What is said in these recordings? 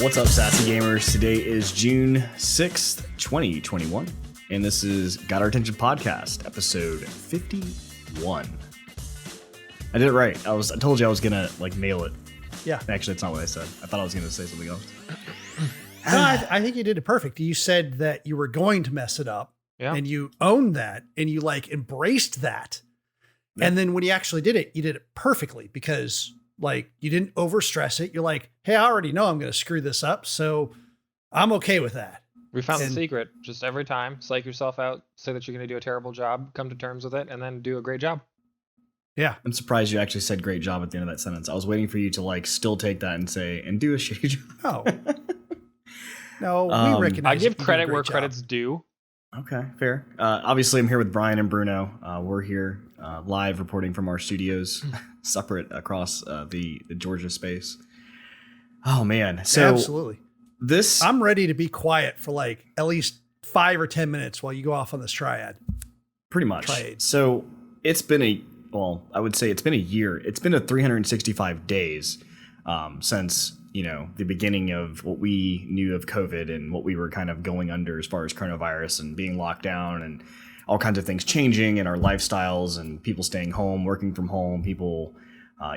What's up, Sassy Gamers? Today is June 6th, 2021, and this is Got Our Attention Podcast, episode 51. I did it right. I told you I was gonna nail it. Yeah. Actually, that's not what I said. I thought I was gonna say something else. No, I think you did it perfect. You said that you were going to mess it up, and you owned that, and you embraced that. Yeah. And then when you actually did it, you did it perfectly because you didn't overstress it. You're like, hey, I already know I'm going to screw this up, so I'm okay with that. We found the secret. Just every time, psych yourself out, say that you're going to do a terrible job, come to terms with it, and then do a great job. Yeah. I'm surprised you actually said great job at the end of that sentence. I was waiting for you to still take that and say, and do a shitty job. Oh. No, we recognize I give credit where credit's due. Okay, fair. Obviously, I'm here with Brian and Bruno. We're here live reporting from our studios, separate across the Georgia space. Oh, man. So absolutely. I'm ready to be quiet for at least 5 or 10 minutes while you go off on this triad. Pretty much. So it's been I would say it's been a year. It's been 365 days since the beginning of what we knew of COVID and what we were kind of going under as far as coronavirus and being locked down and all kinds of things changing in our lifestyles and people staying home, working from home, people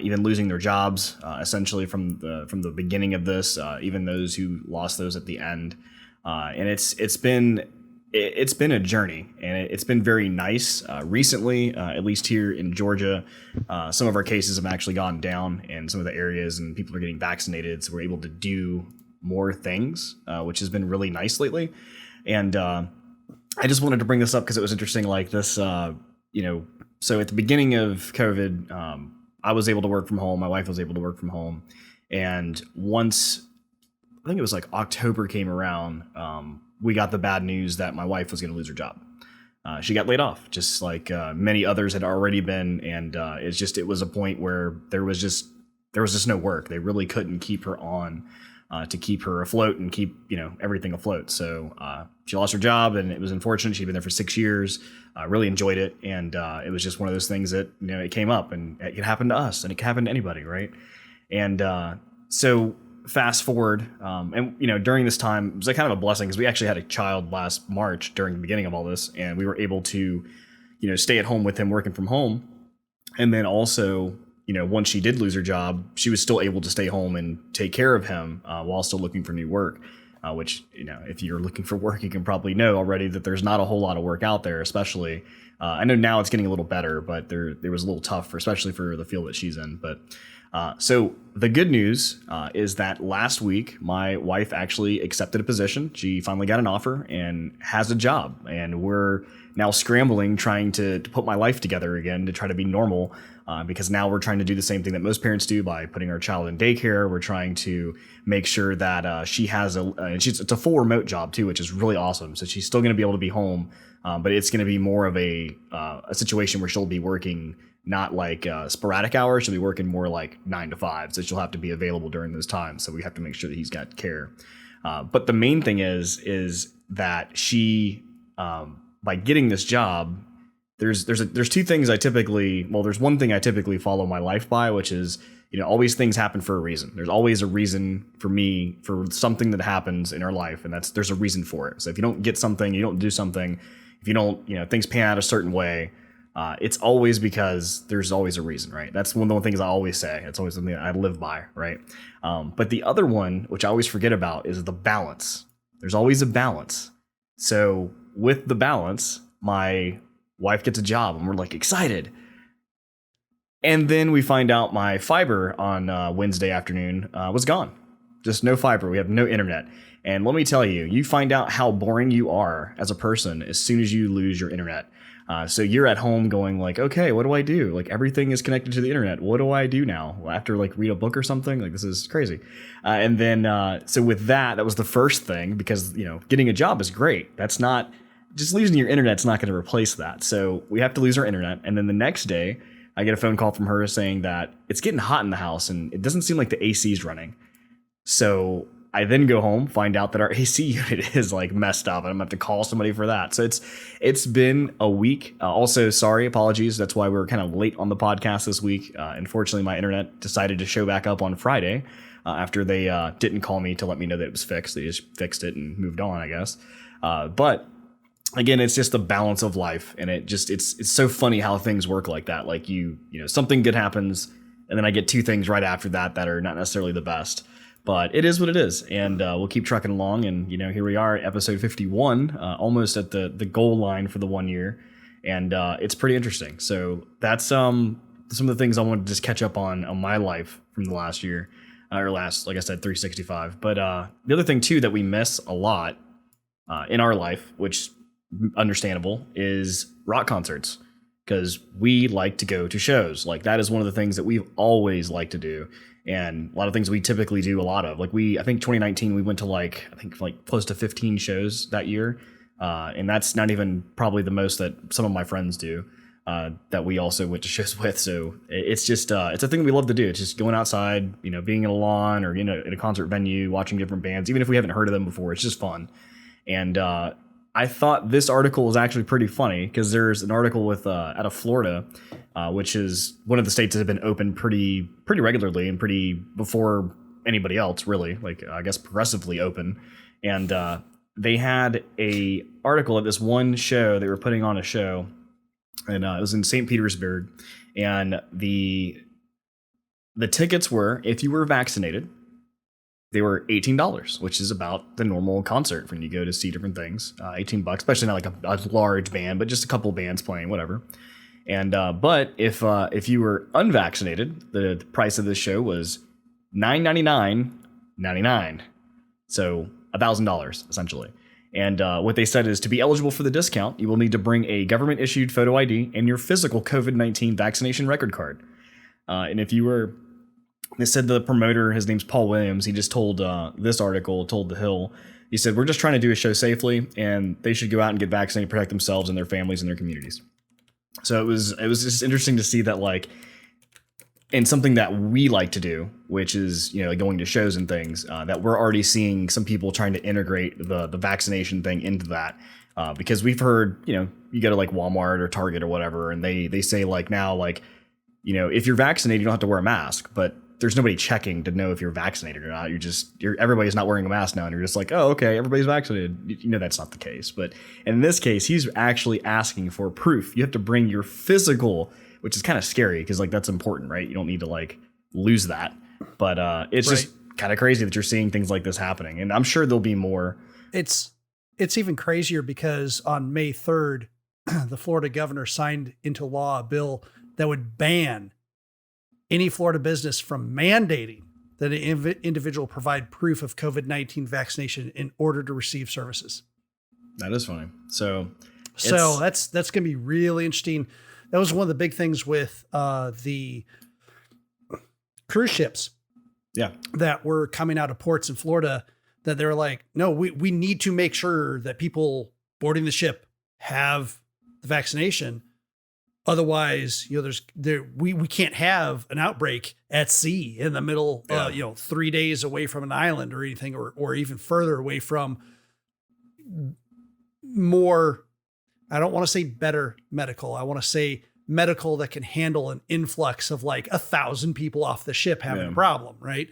even losing their jobs essentially from the beginning of this, even those who lost those at the end. And it's been a journey, and it's been very nice recently, at least here in Georgia. Some of our cases have actually gone down in some of the areas, and people are getting vaccinated, so we're able to do more things, which has been really nice lately. And I just wanted to bring this up because it was interesting. So at the beginning of COVID, I was able to work from home. My wife was able to work from home, and once I think it was October came around, we got the bad news that my wife was going to lose her job. She got laid off, just like many others had already been, and it was a point where there was just no work. They really couldn't keep her on to keep her afloat and keep everything afloat. So she lost her job, and it was unfortunate. She'd been there for 6 years, really enjoyed it, and it was just one of those things that it came up, and it could happen to us, and it could happen to anybody, right? And so. Fast forward, and during this time, it was kind of a blessing because we actually had a child last March during the beginning of all this, and we were able to, stay at home with him working from home. And then also, once she did lose her job, she was still able to stay home and take care of him while still looking for new work, which, if you're looking for work, you can probably know already that there's not a whole lot of work out there, especially. I know now it's getting a little better, but there was a little tough, especially for the field that she's in. But so the good news is that last week, my wife actually accepted a position. She finally got an offer and has a job. And we're now scrambling, trying to put my life together again to try to be normal, because now we're trying to do the same thing that most parents do by putting our child in daycare. We're trying to make sure that she has it's a full remote job too, which is really awesome. So she's still going to be able to be home, but it's going to be more of a situation where she'll be working not sporadic hours. She'll be working more 9 to 5. So she'll have to be available during those times. So we have to make sure that he's got care. But the main thing is that she, by getting this job, there's two things there's one thing I typically follow my life by, which is, always things happen for a reason. There's always a reason for me for something that happens in our life. And there's a reason for it. So if you don't get something, you don't do something, if you don't, things pan out a certain way, it's always because there's always a reason, right? That's one of the things I always say. It's always something I live by, right? But the other one, which I always forget about, is the balance. There's always a balance. So with the balance, my wife gets a job, and we're excited. And then we find out my fiber on Wednesday afternoon was gone. Just no fiber. We have no internet. And let me tell you, you find out how boring you are as a person as soon as you lose your internet. So you're at home going okay, what do I do? Everything is connected to the internet. What do I do now? I have to read a book or something? This is crazy. And then, so with that was the first thing, because, getting a job is great. That's not, just losing your internet's not going to replace that. So we have to lose our internet. And then the next day I get a phone call from her saying that it's getting hot in the house and it doesn't seem like the AC is running. So I then go home, find out that our AC unit is messed up, and I'm gonna have to call somebody for that. So it's been a week. Also, apologies. That's why we're kind of late on the podcast this week. Unfortunately, my internet decided to show back up on Friday, after they didn't call me to let me know that it was fixed. They just fixed it and moved on, I guess. But again, it's just the balance of life, and it's so funny how things work like that. Like you know, something good happens, and then I get two things right after that are not necessarily the best. But it is what it is, and we'll keep trucking along. And you know, here we are, episode 51, almost at the goal line for the 1 year, and it's pretty interesting. So that's some of the things I wanted to just catch up on my life from the last year, or last, like I said, 365. But the other thing too that we miss a lot in our life, which understandable, is rock concerts, because we like to go to shows. Like that is one of the things that we've always liked to do. And a lot of things we typically do a lot of. Like I think 2019, we went to like close to 15 shows that year. And that's not even probably the most that some of my friends do that we also went to shows with. So it's just, it's a thing we love to do. It's just going outside, you know, being in a lawn or, you know, in a concert venue, watching different bands, even if we haven't heard of them before. It's just fun. And I thought this article was actually pretty funny, because there's an article with out of Florida, which is one of the states that have been open pretty regularly and pretty before anybody else, really, like I guess progressively open. And they had a article at this one show. They were putting on a show, and it was in St. Petersburg, and the tickets were, if you were vaccinated, they were $18, which is about the normal concert when you go to see different things. $18, especially not like a large band, but just a couple bands playing, whatever. And but if you were unvaccinated, the price of this show was $999.99, so $1,000 essentially. And what they said is, to be eligible for the discount, you will need to bring a government-issued photo ID and your physical COVID-19 vaccination record card. And if you were, they said the promoter, his name's Paul Williams, he just told this article, told The Hill, he said, we're just trying to do a show safely, and they should go out and get vaccinated, protect themselves and their families and their communities. So it was just interesting to see that, like, and something that we like to do, which is, you know, going to shows and things, that we're already seeing some people trying to integrate the vaccination thing into that. Because we've heard, you know, you go to like Walmart or Target or whatever, and they say like now, like, you know, if you're vaccinated, you don't have to wear a mask, but there's nobody checking to know if you're vaccinated or not. Everybody's not wearing a mask now, and you're just like, oh, okay, everybody's vaccinated. You know, that's not the case. But in this case, he's actually asking for proof. You have to bring your physical, which is kind of scary, because like that's important, right? You don't need to like lose that. But it's just kind of crazy that you're seeing things like this happening, and I'm sure there'll be more. It's even crazier because on May 3rd, the Florida governor signed into law a bill that would ban any Florida business from mandating that an individual provide proof of COVID-19 vaccination in order to receive services. That is funny. So that's going to be really interesting. That was one of the big things with the cruise ships, that were coming out of ports in Florida, that they were like, no, we need to make sure that people boarding the ship have the vaccination. Otherwise, you know, we can't have an outbreak at sea in the middle, 3 days away from an island or anything, or even further away from more. I don't want to say better medical. I want to say medical that can handle an influx of like 1,000 people off the ship having a problem, right?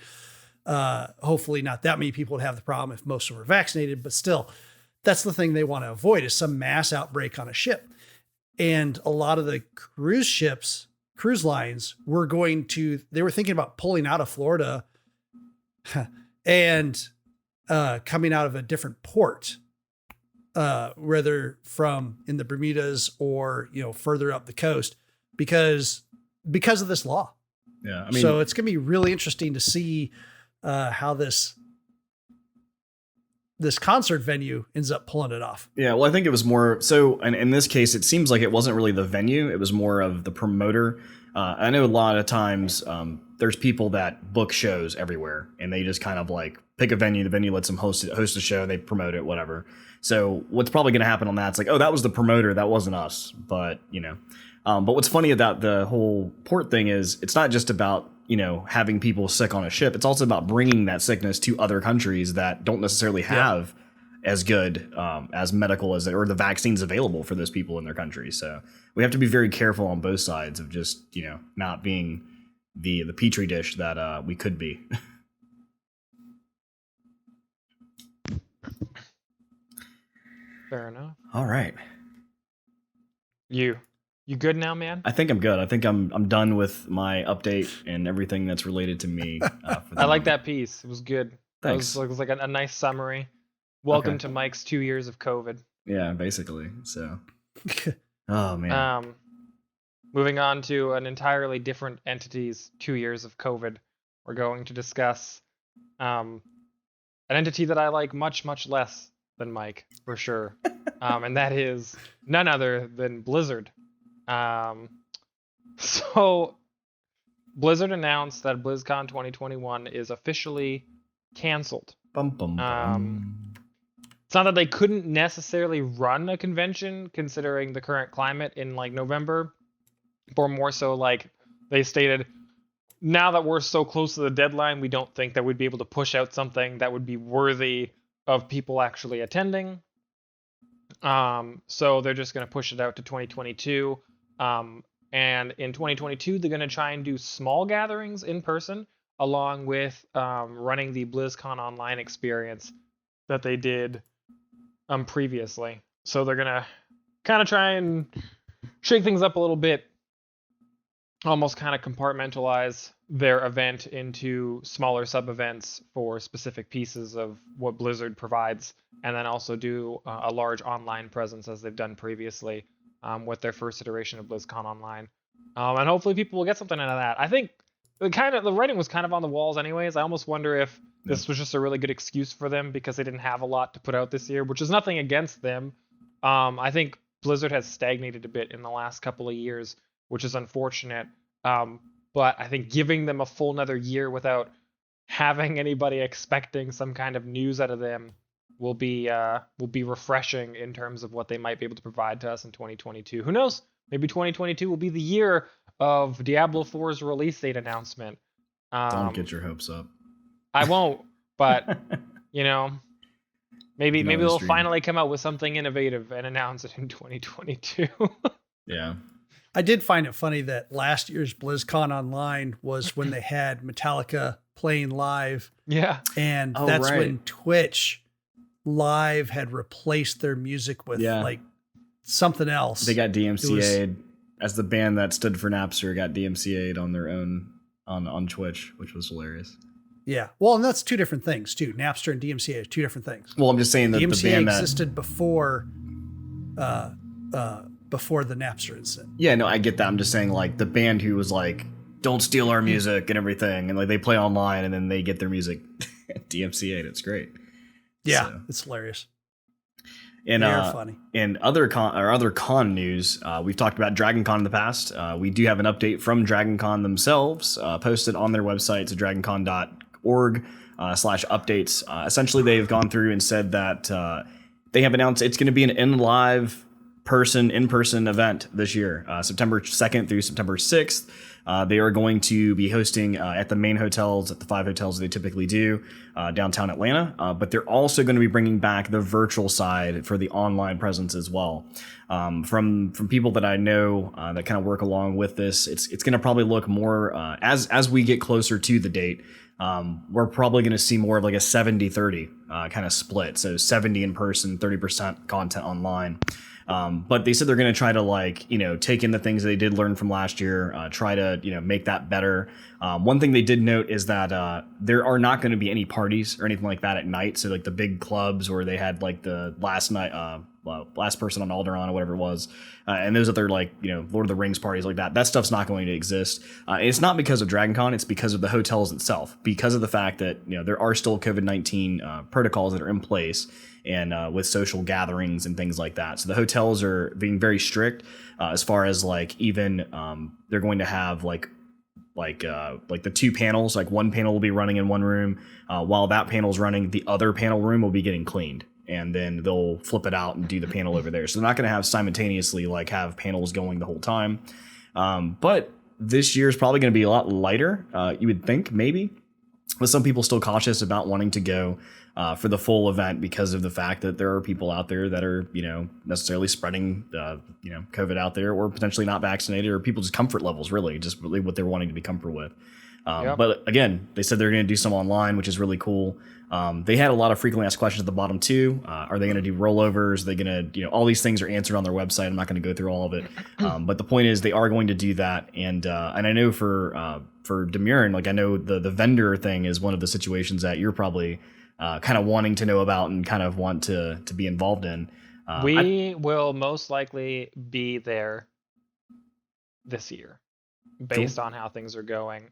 Hopefully not that many people would have the problem if most of them were vaccinated, but still, that's the thing they want to avoid, is some mass outbreak on a ship. And a lot of the cruise lines they were thinking about pulling out of Florida and coming out of a different port, whether from in the Bermudas or, you know, further up the coast, because of this law. Yeah. I mean, so it's going to be really interesting to see how this concert venue ends up pulling it off. Yeah, well, I think it was more so, and in this case, it seems like it wasn't really the venue. It was more of the promoter. I know a lot of times there's people that book shows everywhere, and they just kind of like pick a venue. The venue lets them host a show. They promote it, whatever. So what's probably going to happen on that? It's like, oh, that was the promoter. That wasn't us. But, you know, but what's funny about the whole port thing is it's not just about, you know, having people sick on a ship. It's also about bringing that sickness to other countries that don't necessarily have as good as medical as or the vaccines available for those people in their country. So we have to be very careful on both sides of just, you know, not being the petri dish that we could be. Fair enough. All right. You good now, man? I think I'm good. I think I'm done with my update and everything that's related to me. I like that piece. It was good. Thanks. It was like a nice summary. Welcome to Mike's 2 years of COVID. Yeah, basically. So. Oh man. Moving on to an entirely different entity's 2 years of COVID. We're going to discuss an entity that I like much, much less than Mike, for sure. And that is none other than Blizzard. So Blizzard announced that BlizzCon 2021 is officially canceled. Bum, bum, bum. It's not that they couldn't necessarily run a convention considering the current climate in like November, but more so like they stated, now that we're so close to the deadline, we don't think that we'd be able to push out something that would be worthy of people actually attending. So they're just going to push it out to 2022. And in 2022, they're going to try and do small gatherings in person, along with running the BlizzCon online experience that they did previously. So they're going to kind of try and shake things up a little bit, almost kind of compartmentalize their event into smaller sub-events for specific pieces of what Blizzard provides, and then also do a large online presence as they've done previously with their first iteration of BlizzCon Online. And hopefully people will get something out of that. I think the writing was kind of on the walls anyways. I almost wonder if this was just a really good excuse for them because they didn't have a lot to put out this year, which is nothing against them. I think Blizzard has stagnated a bit in the last couple of years, which is unfortunate. But I think giving them a full another year without having anybody expecting some kind of news out of them will be refreshing in terms of what they might be able to provide to us in 2022. Who knows? Maybe 2022 will be the year of Diablo 4's release date announcement. Don't get your hopes up. I won't, but maybe they'll finally come out with something innovative and announce it in 2022. Yeah. I did find it funny that last year's BlizzCon Online was when they had Metallica playing live. Yeah. And that's when Twitch Live had replaced their music with like something else. They got DMCA'd as the band that stood for Napster got DMCA'd on their own on Twitch, which was hilarious. Yeah. Well, and that's two different things too. Napster and DMCA are two different things. Well, I'm just saying that DMCA the band existed before the Napster incident. Yeah, no, I get that. I'm just saying like the band who was like, don't steal our music and everything. And like they play online and then they get their music DMCA'd. It's great. Yeah, so. It's hilarious. And funny. In other con news, we've talked about Dragoncon in the past. We do have an update from Dragoncon themselves, posted on their website, so dragoncon.org/updates. Essentially, they've gone through and said that they have announced it's going to be an in-person event this year, September 2nd through September 6th. They are going to be hosting at the main hotels, at the 5 hotels they typically do, downtown Atlanta. But they're also going to be bringing back the virtual side for the online presence as well. From people that I know that kind of work along with this, it's going to probably look more as we get closer to the date. We're probably going to see more of like a 70-30 kind of split. So 70 in person, 30% content online. But they said they're going to try to take in the things they did learn from last year, try to, make that better. One thing they did note is that there are not going to be any parties or anything like that at night. So like the big clubs where they had like the last person on Alderaan or whatever it was. And those other Lord of the Rings parties like that stuff's not going to exist. And it's not because of Dragoncon. It's because of the hotels itself, because of the fact that, there are still COVID-19 protocols that are in place. And with social gatherings and things like that. So the hotels are being very strict as far as even they're going to have like the 2 panels, like one panel will be running in one room while that panel's running, the other panel room will be getting cleaned. And then they'll flip it out and do the panel over there. So they're not going to have simultaneously have panels going the whole time. But this year is probably going to be a lot lighter. You would think maybe. With some people still cautious about wanting to go. for the full event because of the fact that there are people out there that are, necessarily spreading, COVID out there, or potentially not vaccinated, or people's comfort levels, really what they're wanting to be comfortable with. But again, they said they're going to do some online, which is really cool. They had a lot of frequently asked questions at the bottom too. Are they going to do rollovers? Are they going to, all these things are answered on their website. I'm not going to go through all of it. But the point is they are going to do that. And I know for Demurn, like I know the vendor thing is one of the situations that you're probably kind of wanting to know about and kind of want to be involved in. We will most likely be there this year based on how things are going.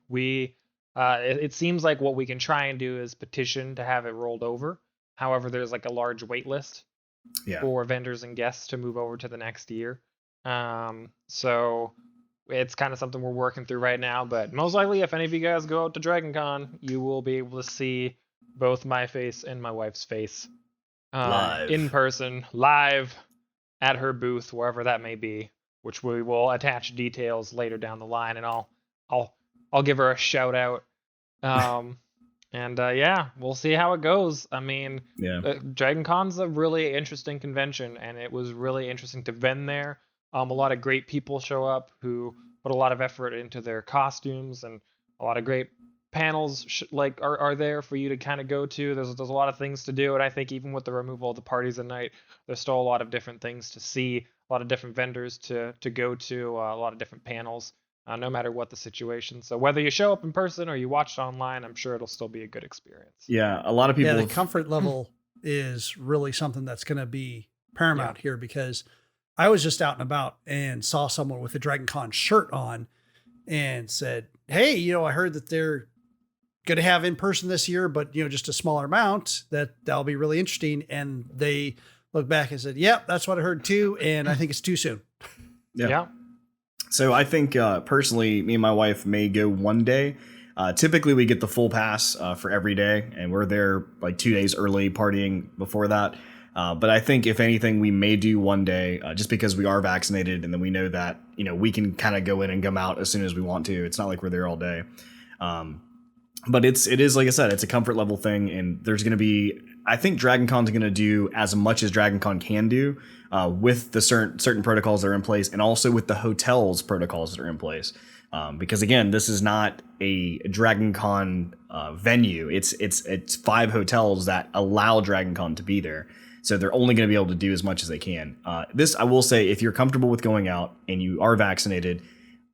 It seems like what we can try and do is petition to have it rolled over. However, there's like a large wait list for vendors and guests to move over to the next year. So it's kind of something we're working through right now, but most likely if any of you guys go out to Dragoncon, you will be able to see both my face and my wife's face live in person, live at her booth, wherever that may be, which we will attach details later down the line, and I'll give her a shout out. We'll see how it goes. I mean, DragonCon's a really interesting convention, and it was really interesting to vend there. A lot of great people show up who put a lot of effort into their costumes, and a lot of great panels are there for you to kind of go to. There's a lot of things to do, and I think even with the removal of the parties at night, there's still a lot of different things to see, a lot of different vendors to go to, a lot of different panels, no matter what the situation. So whether you show up in person or you watch it online, I'm sure it'll still be a good experience. Yeah, a lot of people. Yeah, the comfort level is really something that's going to be paramount here, because I was just out and about and saw someone with a DragonCon shirt on and said, hey, I heard that they're going to have in person this year, but just a smaller amount, that'll be really interesting. And they looked back and said, yep, that's what I heard too. And I think it's too soon. Yeah. So I think personally, me and my wife may go one day. Typically we get the full pass for every day, and we're there like 2 days early partying before that. But I think if anything, we may do one day just because we are vaccinated, and then we know that, we can kind of go in and come out as soon as we want to. It's not like we're there all day. But it is, like I said, it's a comfort level thing. And there's going to be, I think DragonCon's going to do as much as DragonCon can do with the certain protocols that are in place, and also with the hotels protocols that are in place. Because again, this is not a DragonCon venue. It's 5 hotels that allow DragonCon to be there. So they're only going to be able to do as much as they can. This, I will say, if you're comfortable with going out and you are vaccinated,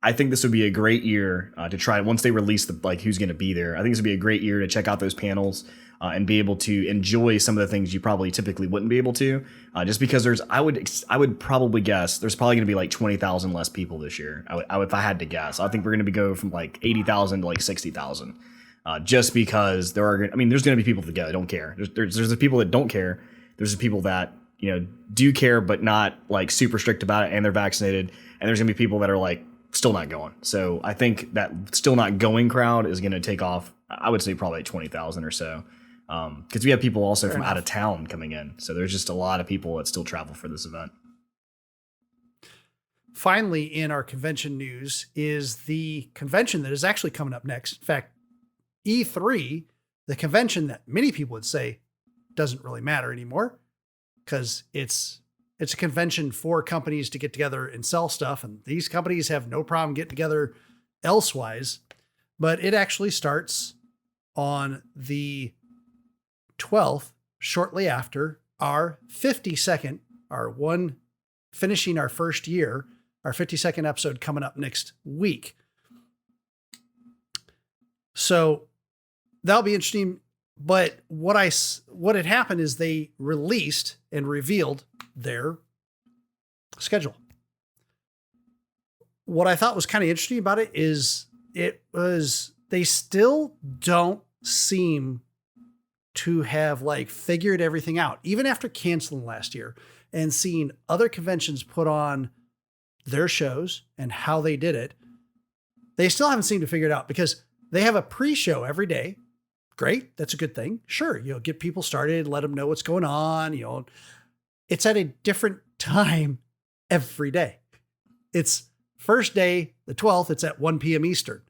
I think this would be a great year to try, once they release who's going to be there. I think this would be a great year to check out those panels and be able to enjoy some of the things you probably typically wouldn't be able to. Just because I would probably guess there's probably going to be like 20,000 less people this year. If I had to guess, I think we're going to go from like 80,000 to like 60,000. Just because there's going to be people that don't care. There's the people that don't care. There's the people that do care but not like super strict about it, and they're vaccinated. And there's going to be people that are like still not going. So I think that still not going crowd is going to take off. I would say probably 20,000 or so. Because we have people also from out of town coming in. So there's just a lot of people that still travel for this event. Finally, in our convention news is the convention that is actually coming up next. In fact, E3, the convention that many people would say doesn't really matter anymore, because it's a convention for companies to get together and sell stuff. And these companies have no problem getting together elsewise, but it actually starts on the 12th, shortly after our 52nd, finishing our first year, our 52nd episode coming up next week. So that'll be interesting. But what had happened is they released and revealed their schedule. What I thought was kind of interesting about it is they still don't seem to have figured everything out, even after canceling last year and seeing other conventions put on their shows and how they did it. They still haven't seemed to figure it out, because they have a pre-show every day. Great. That's a good thing. Sure. Get people started, let them know what's going on. It's at a different time every day. It's first day, the 12th, it's at 1 p.m. Eastern.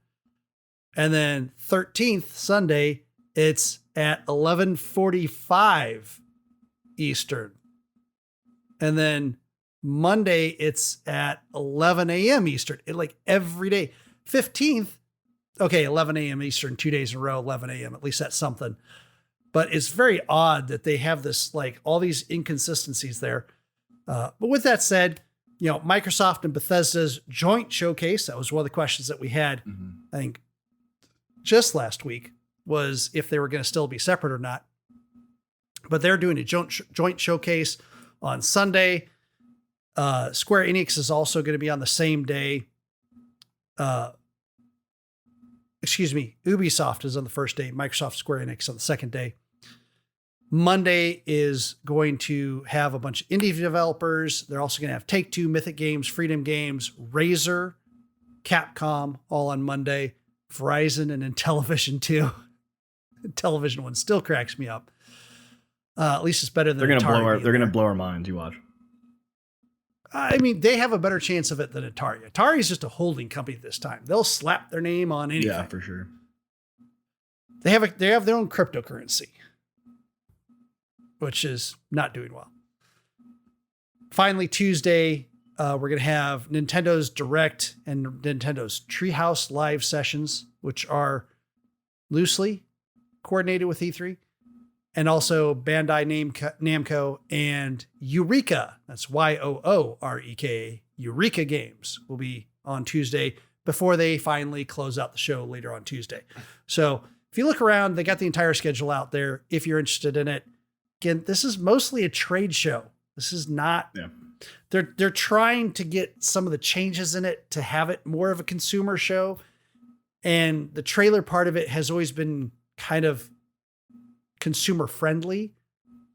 And then 13th, Sunday, it's at 11:45 Eastern. And then Monday, it's at 11 a.m. Eastern. Like every day. 15th, okay, 11 a.m. Eastern, 2 days in a row, 11 a.m. At least that's something. But it's very odd that they have this, like all these inconsistencies there. But with that said, you know, Microsoft and Bethesda's joint showcase, that was one of the questions that we had, I think, just last week, was if they were going to still be separate or not. But they're doing a joint showcase on Sunday. Square Enix is also going to be on the same day. Ubisoft is on the first day. Microsoft, Square Enix on the second day. Monday is going to have a bunch of indie developers. They're also going to have Take-Two, Mythic Games, Freedom Games, Razer, Capcom, all on Monday. Verizon and Intellivision too. Intellivision one still cracks me up. At least it's better than they're going to blow our minds. You watch. I mean, they have a better chance of it than Atari. Atari is just a holding company this time. They'll slap their name on anything. Yeah, for sure. They have their own cryptocurrency, which is not doing well. Finally, Tuesday, we're going to have Nintendo's Direct and Nintendo's Treehouse Live sessions, which are loosely coordinated with E3. And also Bandai Namco and Eureka, that's Yooreka, Eureka Games will be on Tuesday before they finally close out the show later on Tuesday. So if you look around, they got the entire schedule out there if you're interested in it. Again, this is mostly a trade show. This is not, they're trying to get some of the changes in it to have it more of a consumer show. And the trailer part of it has always been kind of consumer friendly,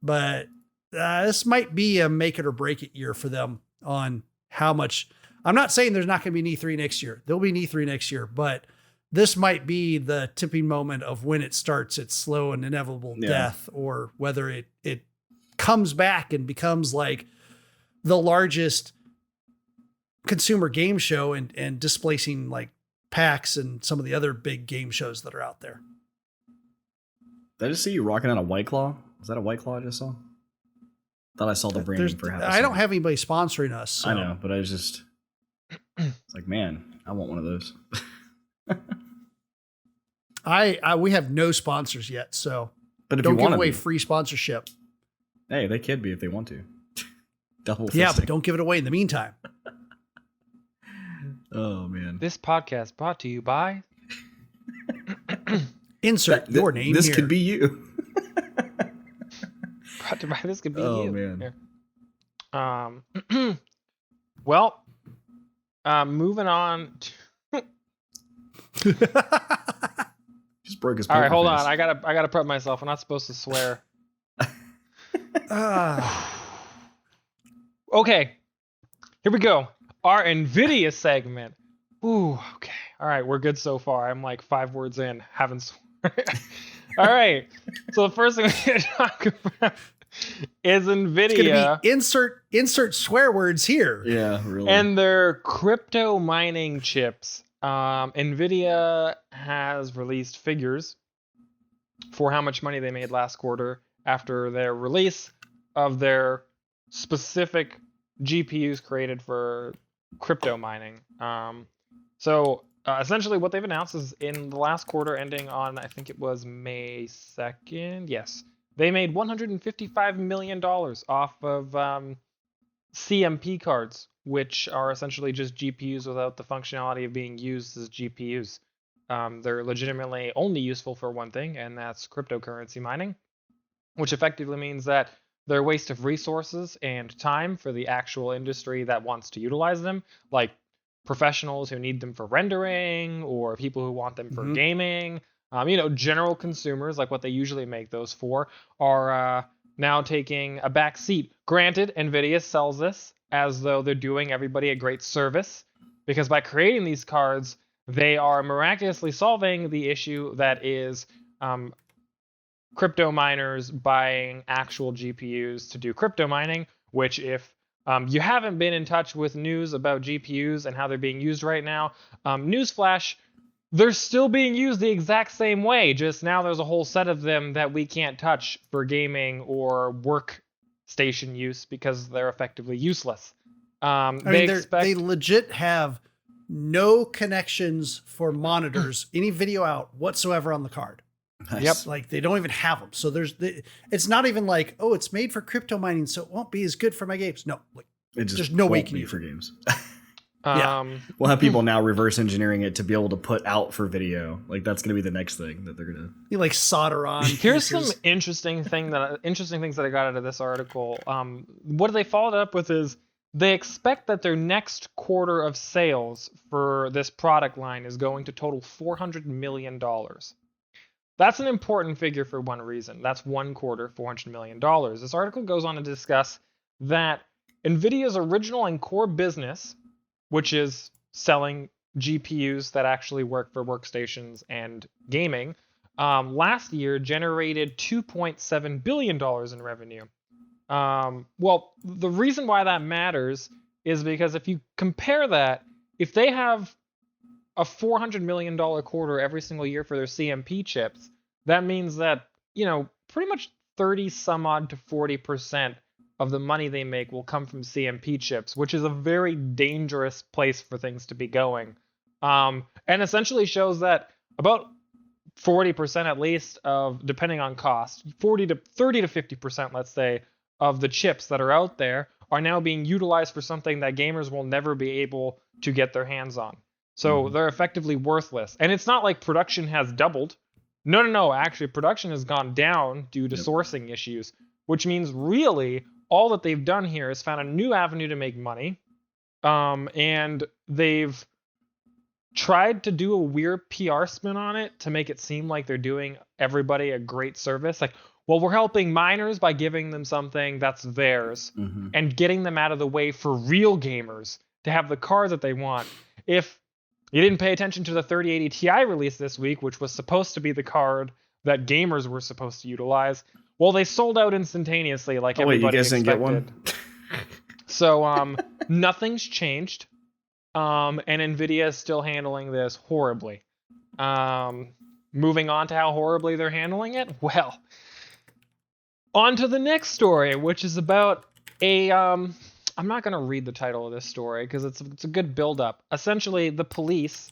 but this might be a make it or break it year for them on how much. I'm not saying there's not going to be an E3 next year. There'll be an E3 next year, but this might be the tipping moment of when it starts its slow and inevitable death, or whether it comes back and becomes like the largest consumer game show and displacing like PAX and some of the other big game shows that are out there. Did I just see you rocking out a White Claw? Was that a White Claw I just saw? Thought I saw the branding for half a I don't have anybody sponsoring us. So. I know, but I was just... It's like, man, I want one of those. We have no sponsors yet, so but if don't you give away free sponsorship. Hey, they could be if they want to. Double fisting. Yeah, but don't give it away in the meantime. Oh, man. This podcast brought to you by... Insert your name this here. Could be you. Brought to by this could be you. Oh, man. Here. Well, moving on. Just broke his. All right, hold on. I gotta prep myself. I'm not supposed to swear. Okay, here we go. Our Nvidia segment. Ooh, okay. All right, we're good so far. I'm like 5 words in, haven't sworn. All right. So the first thing we're going to talk about is Nvidia. It's going to be insert swear words here. Yeah, really. And their crypto mining chips. Nvidia has released figures for how much money they made last quarter after their release of their specific GPUs created for crypto mining. Essentially what they've announced is in the last quarter ending on, I think it was May 2nd. Yes. They made $155 million off of CMP cards, which are essentially just GPUs without the functionality of being used as GPUs. They're legitimately only useful for one thing, and that's cryptocurrency mining, which effectively means that they're a waste of resources and time for the actual industry that wants to utilize them, like professionals who need them for rendering or people who want them for gaming. General consumers, like what they usually make those for, are now taking a back seat. Granted, Nvidia sells this as though they're doing everybody a great service, because by creating these cards, they are miraculously solving the issue that is crypto miners buying actual GPUs to do crypto mining, which if you haven't been in touch with news about GPUs and how they're being used right now, newsflash, they're still being used the exact same way. Just now there's a whole set of them that we can't touch for gaming or workstation use because they're effectively useless. They legit have no connections for monitors, any video out whatsoever on the card. Nice. Yep. Like they don't even have them. So it's not even like, oh, it's made for crypto mining, so it won't be as good for my games. No, like there's no way can use for games. We'll have people now reverse engineering it to be able to put out for video. Like that's going to be the next thing that they're going to. You like solder on. Here's some interesting things that I got out of this article. What they followed up with is they expect that their next quarter of sales for this product line is going to total $400 million. That's an important figure for one reason. That's one quarter, $400 million. This article goes on to discuss that Nvidia's original and core business, which is selling GPUs that actually work for workstations and gaming, last year generated $2.7 billion in revenue. Well, the reason why that matters is because if you compare that, if they have a $400 million quarter every single year for their CMP chips, that means that, pretty much 30 some odd to 40% of the money they make will come from CMP chips, which is a very dangerous place for things to be going. And essentially shows that about 40% at least of, depending on cost, 30 to 50%, let's say, of the chips that are out there are now being utilized for something that gamers will never be able to get their hands on. So they're effectively worthless. And it's not like production has doubled. No. Actually, production has gone down due to sourcing issues, which means really all that they've done here is found a new avenue to make money. And they've tried to do a weird PR spin on it to make it seem like they're doing everybody a great service. Like, well, we're helping miners by giving them something that's theirs and getting them out of the way for real gamers to have the cards that they want. If you didn't pay attention to the 3080 Ti release this week, which was supposed to be the card that gamers were supposed to utilize, well, they sold out instantaneously like everybody expected. You guys didn't get one? So nothing's changed, and Nvidia is still handling this horribly. Moving on to how horribly they're handling it, well, on to the next story, which is about a... I'm not going to read the title of this story because it's a good build-up. Essentially, the police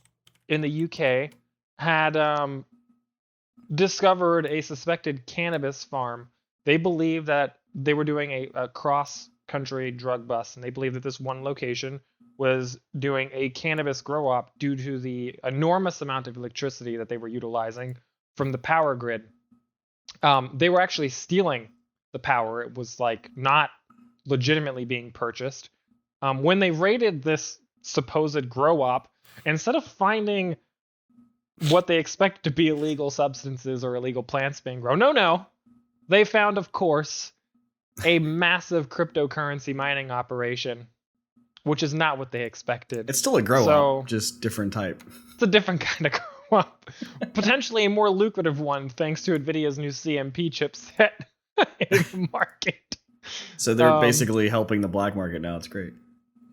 in the UK had discovered a suspected cannabis farm. They believe that they were doing a cross-country drug bust, and they believe that this one location was doing a cannabis Gro-Op due to the enormous amount of electricity that they were utilizing from the power grid. They were actually stealing the power. It was like not legitimately being purchased. When they raided this supposed Gro-Op, instead of finding what they expect to be illegal substances or illegal plants being grown, no, they found, of course, a massive cryptocurrency mining operation, which is not what they expected. It's still a Gro-Op, just different type. It's a different kind of Gro-Op. Potentially a more lucrative one, thanks to Nvidia's new CMP chipset in the market. So they're basically helping the black market now. It's great.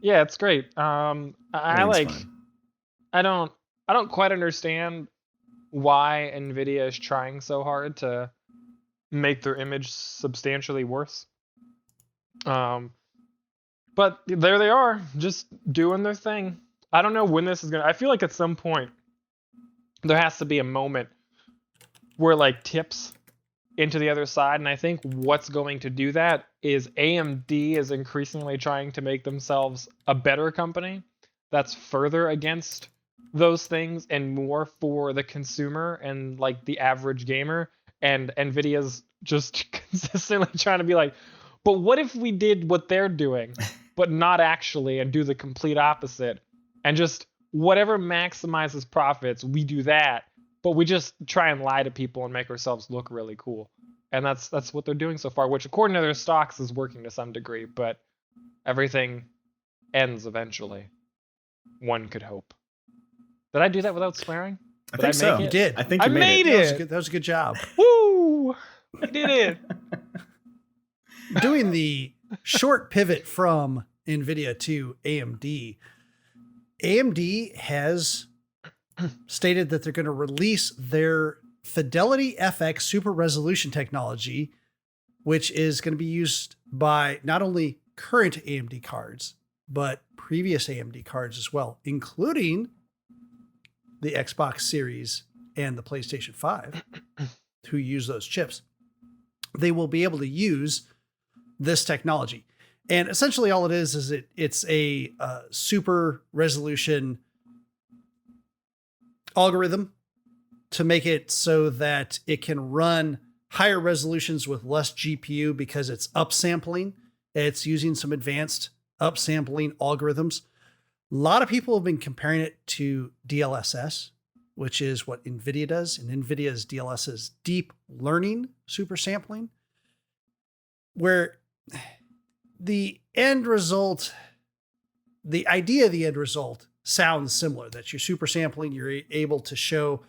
Yeah, it's great. I don't quite understand why Nvidia is trying so hard to make their image substantially worse. But there they are, just doing their thing. I don't know when this is I feel like at some point there has to be a moment where like tips into the other side, and I think what's going to do that is AMD is increasingly trying to make themselves a better company that's further against those things and more for the consumer and like the average gamer, and Nvidia's just consistently trying to be like, but what if we did what they're doing but not actually, and do the complete opposite, and just whatever maximizes profits, we do that, but we just try and lie to people and make ourselves look really cool. And that's what they're doing so far, which according to their stocks is working to some degree, but everything ends eventually. One could hope. Did I do that without swearing? I think so. You did. I think you made it. That was a good job. Woo! I did it. Doing the short pivot from Nvidia to AMD. AMD has stated that they're going to release their Fidelity FX Super Resolution technology, which is going to be used by not only current AMD cards, but previous AMD cards as well, including the Xbox Series and the PlayStation 5, who use those chips. They will be able to use this technology. And essentially all it is it's a super resolution algorithm to make it so that it can run higher resolutions with less GPU because it's upsampling. It's using some advanced upsampling algorithms. A lot of people have been comparing it to DLSS, which is what Nvidia does. And Nvidia's DLSS is deep learning super sampling, where the end result, the idea of the end result sounds similar, that you're super sampling, you're able to show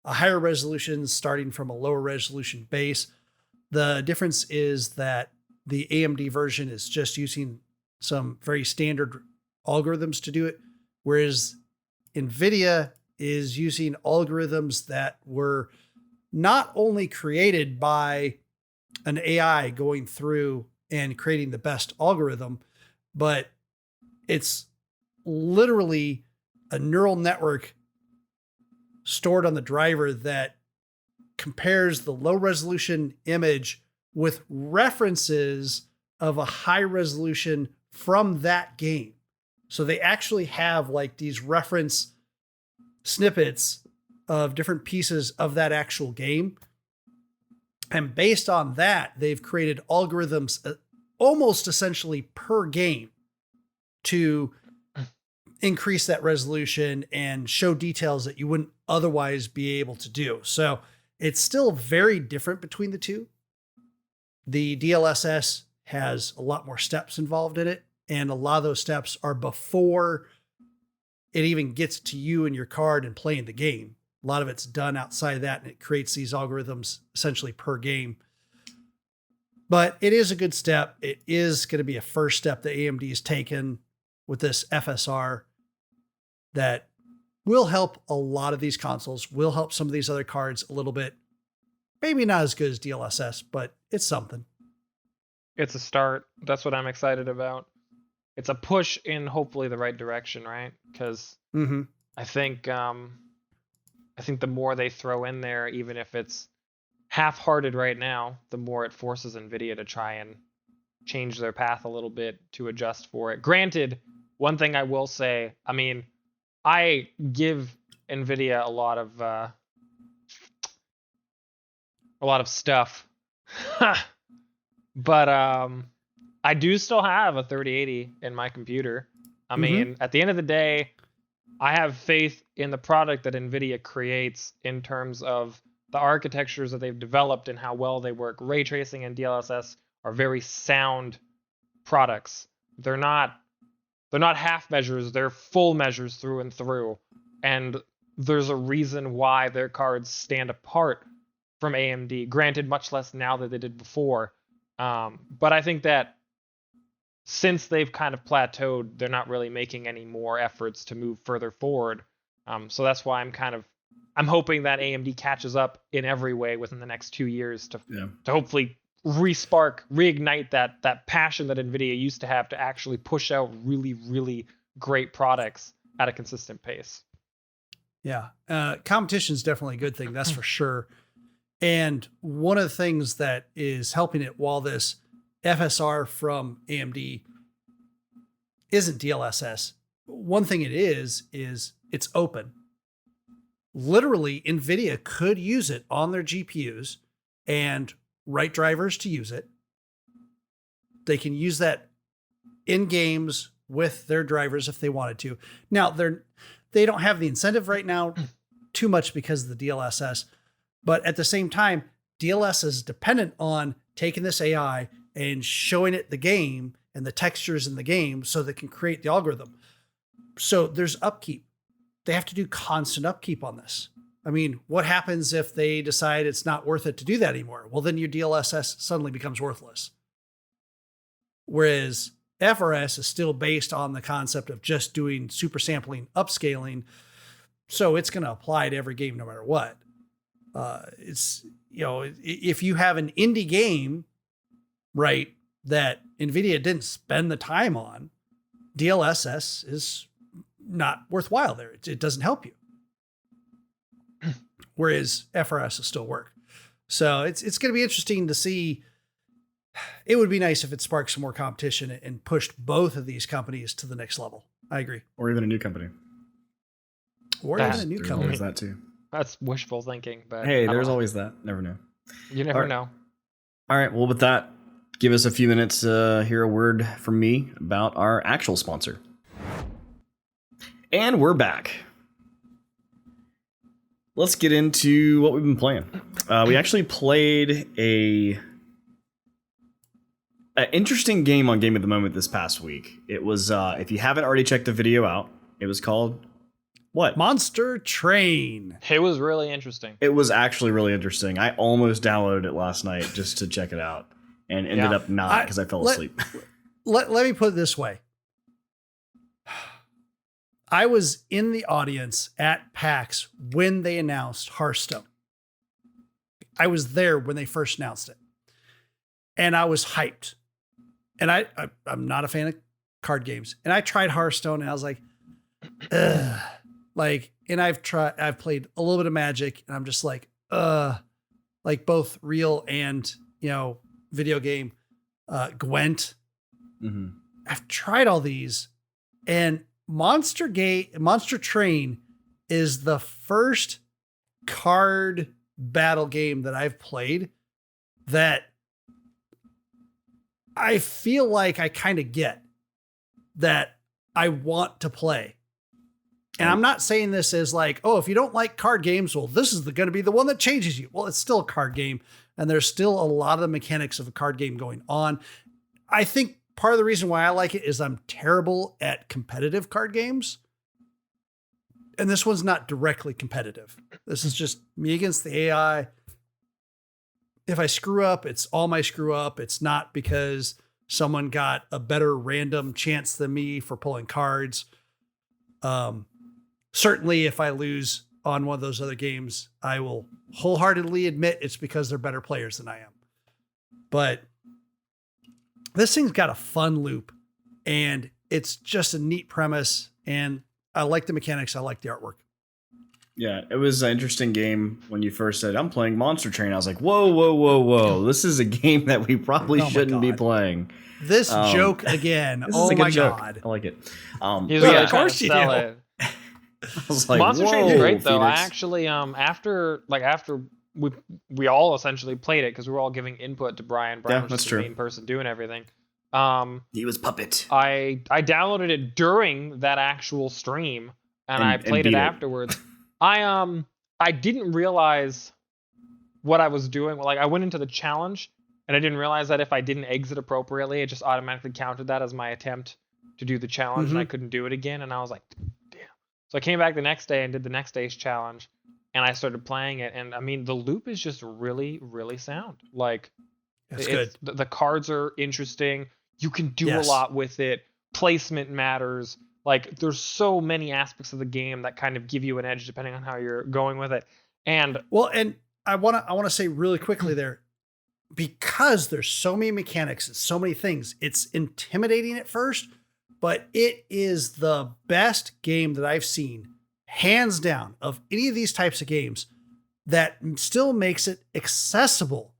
a higher resolution starting from a lower resolution base. The difference is that the AMD version is just using some very standard algorithms to do it, whereas Nvidia is using algorithms that were not only created by an AI going through and creating the best algorithm, but it's literally a neural network stored on the driver that compares the low resolution image with references of a high resolution from that game. So they actually have like these reference snippets of different pieces of that actual game. And based on that, they've created algorithms almost essentially per game to increase that resolution and show details that you wouldn't otherwise be able to do. So it's still very different between the two. The DLSS has a lot more steps involved in it, and a lot of those steps are before it even gets to you and your card and playing the game. A lot of it's done outside of that, and it creates these algorithms essentially per game. But it is a good step. It is going to be a first step that AMD has taken with this FSR that will help a lot of these consoles, will help some of these other cards a little bit. Maybe not as good as DLSS, but it's something. It's a start. That's what I'm excited about. It's a push in hopefully the right direction, right? Because I think the more they throw in there, even if it's half-hearted right now, the more it forces Nvidia to try and change their path a little bit to adjust for it. Granted, one thing I will say, I mean, I give Nvidia a lot of stuff, but I do still have a 3080 in my computer. I mean, at the end of the day, I have faith in the product that Nvidia creates in terms of the architectures that they've developed and how well they work. Ray tracing and DLSS are very sound products. They're not half measures, they're full measures through and through. And there's a reason why their cards stand apart from AMD. Granted, much less now than they did before. But I think that since they've kind of plateaued, they're not really making any more efforts to move further forward. So that's why I'm hoping that AMD catches up in every way within the next 2 years to hopefully reignite that passion that Nvidia used to have to actually push out really, really great products at a consistent pace. Yeah. Competition is definitely a good thing. That's for sure. And one of the things that is helping it, while this FSR from AMD isn't DLSS, one thing it is it's open. Literally, Nvidia could use it on their GPUs and write drivers to use it. They can use that in games with their drivers if they wanted to. Now, they don't have the incentive right now too much because of the DLSS, but at the same time, DLSS is dependent on taking this AI and showing it the game and the textures in the game so they can create the algorithm. So there's upkeep. They have to do constant upkeep on this. I mean, what happens if they decide it's not worth it to do that anymore? Well, then your DLSS suddenly becomes worthless. Whereas FRS is still based on the concept of just doing super sampling, upscaling, So it's going to apply to every game no matter what. It's, if you have an indie game, right, that Nvidia didn't spend the time on, DLSS is not worthwhile there. It doesn't help you. Whereas FRS will still work. So it's going to be interesting to see. It would be nice if it sparked some more competition and pushed both of these companies to the next level. I agree. Or even a new company. There's that too. That's wishful thinking, but hey, there's always that. Never know. You never know. All right. Well, with that, give us a few minutes to hear a word from me about our actual sponsor. And we're back. Let's get into what we've been playing. We actually played an interesting game on Game of the Moment this past week. It was, if you haven't already checked the video out, it was called what? Monster Train. It was really interesting. It was actually really interesting. I almost downloaded it last night just to check it out and ended up not because I fell asleep. Let me put it this way. I was in the audience at PAX when they announced Hearthstone. I was there when they first announced it. And I was hyped. And I'm not a fan of card games. And I tried Hearthstone and I was like, ugh. And I've played a little bit of Magic and I'm just like both real and, video game, Gwent. Mm-hmm. I've tried all these, and Monster Train is the first card battle game that I've played that I feel like I kind of get that I want to play. And I'm not saying this as like, oh, if you don't like card games, well, this is going to be the one that changes you. Well, it's still a card game, and there's still a lot of the mechanics of a card game going on. I think part of the reason why I like it is I'm terrible at competitive card games. And this one's not directly competitive. This is just me against the AI. If I screw up, it's all my screw up. It's not because someone got a better random chance than me for pulling cards. Certainly if I lose on one of those other games, I will wholeheartedly admit it's because they're better players than I am. But this thing's got a fun loop and it's just a neat premise. And I like the mechanics. I like the artwork. Yeah, it was an interesting game when you first said, I'm playing Monster Train. I was like, whoa. This is a game that we probably shouldn't be playing. This joke again. Oh my God. I like it. Of course you do. I was like, Monster Train's great though. Phoenix. I actually after we all essentially played it because we were all giving input to Brian. Brian was the main person doing everything. He was puppet. I downloaded it during that actual stream and I played it afterwards. I didn't realize what I was doing. Like I went into the challenge and I didn't realize that if I didn't exit appropriately, it just automatically counted that as my attempt to do the challenge and I couldn't do it again. And I was like, damn. So I came back the next day and did the next day's challenge and I started playing it. And I mean, the loop is just really, really sound. Like it's good. The cards are interesting. You can do a lot with it. Placement matters. Like there's so many aspects of the game that kind of give you an edge depending on how you're going with it. And I want to say really quickly there, because there's so many mechanics and so many things, it's intimidating at first, but it is the best game that I've seen, hands down, of any of these types of games that still makes it accessible.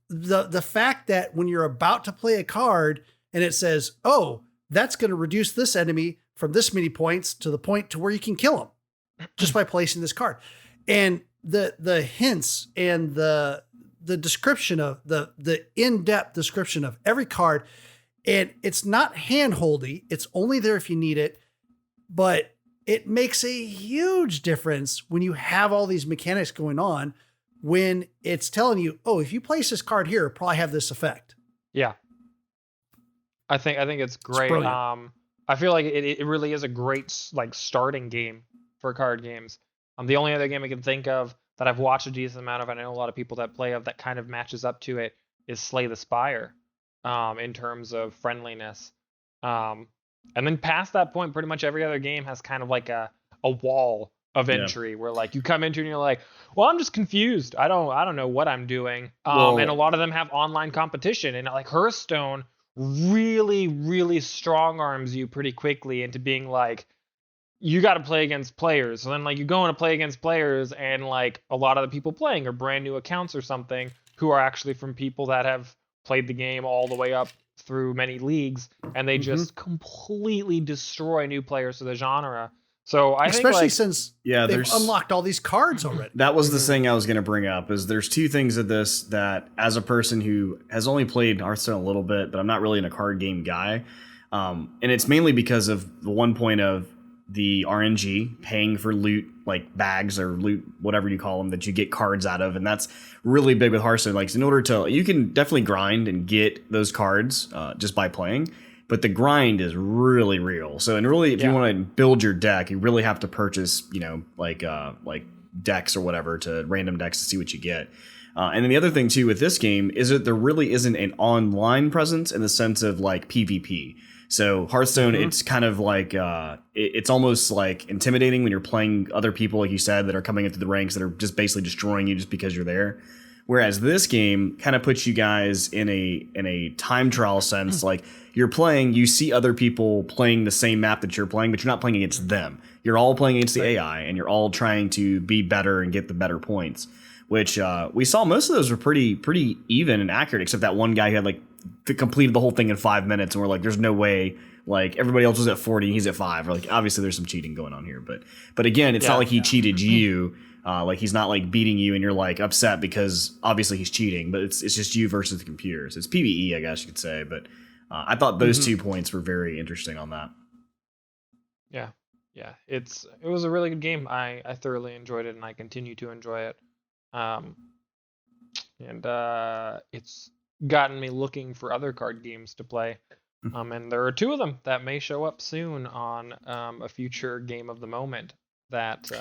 The fact that when you're about to play a card and it says, oh, that's going to reduce this enemy from this many points to the point to where you can kill them just by placing this card. And the hints and the description of the in-depth description of every card. And it's not hand-holdy. It's only there if you need it, but it makes a huge difference when you have all these mechanics going on, when it's telling you, oh, if you place this card here, it'll probably have this effect. Yeah. I think it's great. It's I feel like it really is a great starting game for card games. The only other game I can think of that I've watched a decent amount of, and I know a lot of people that play of that kind of matches up to it, is Slay the Spire, in terms of friendliness. And then past that point, pretty much every other game has kind of like a wall of entry where like you come into and you're like, well, I'm just confused. I don't know what I'm doing. And a lot of them have online competition, and like Hearthstone really, really strong arms you pretty quickly into being like, you got to play against players. So then like you go in to play against players, and like a lot of the people playing are brand new accounts or something who are actually from people that have played the game all the way up through many leagues, and they just completely destroy new players to the genre. So I think, especially like, since they've unlocked all these cards already. That was the thing I was going to bring up. Is there's two things of this that, as a person who has only played Hearthstone a little bit, but I'm not really in a card game guy, and it's mainly because of the one point of the RNG, paying for loot, like bags or loot, whatever you call them, that you get cards out of. And that's really big with Hearthstone. Like, in order to, you can definitely grind and get those cards just by playing, but the grind is really real. So, and really, if you want to build your deck, you really have to purchase, like decks or whatever, to random decks to see what you get. And then the other thing too with this game is that there really isn't an online presence in the sense of like PvP. So Hearthstone, it's kind of like, it's almost like intimidating when you're playing other people, like you said, that are coming into the ranks that are just basically destroying you just because you're there. Whereas this game kind of puts you guys in a time trial sense. Like, you're playing, you see other people playing the same map that you're playing, but you're not playing against them. You're all playing against the AI, and you're all trying to be better and get the better points. Which we saw most of those were pretty even and accurate, except that one guy who had like completed the whole thing in 5 minutes, and we're like, there's no way. Like, everybody else was at 40 and he's at 5. We're like, obviously there's some cheating going on here, but again, it's not like he cheated you. Like, he's not like beating you and you're like upset because obviously he's cheating, but it's just you versus the computers. It's PvE, I guess you could say. But I thought those 2 points were very interesting on that. Yeah, it was a really good game. I thoroughly enjoyed it, and I continue to enjoy it. And it's gotten me looking for other card games to play. And there are 2 of them that may show up soon on a future game of the moment that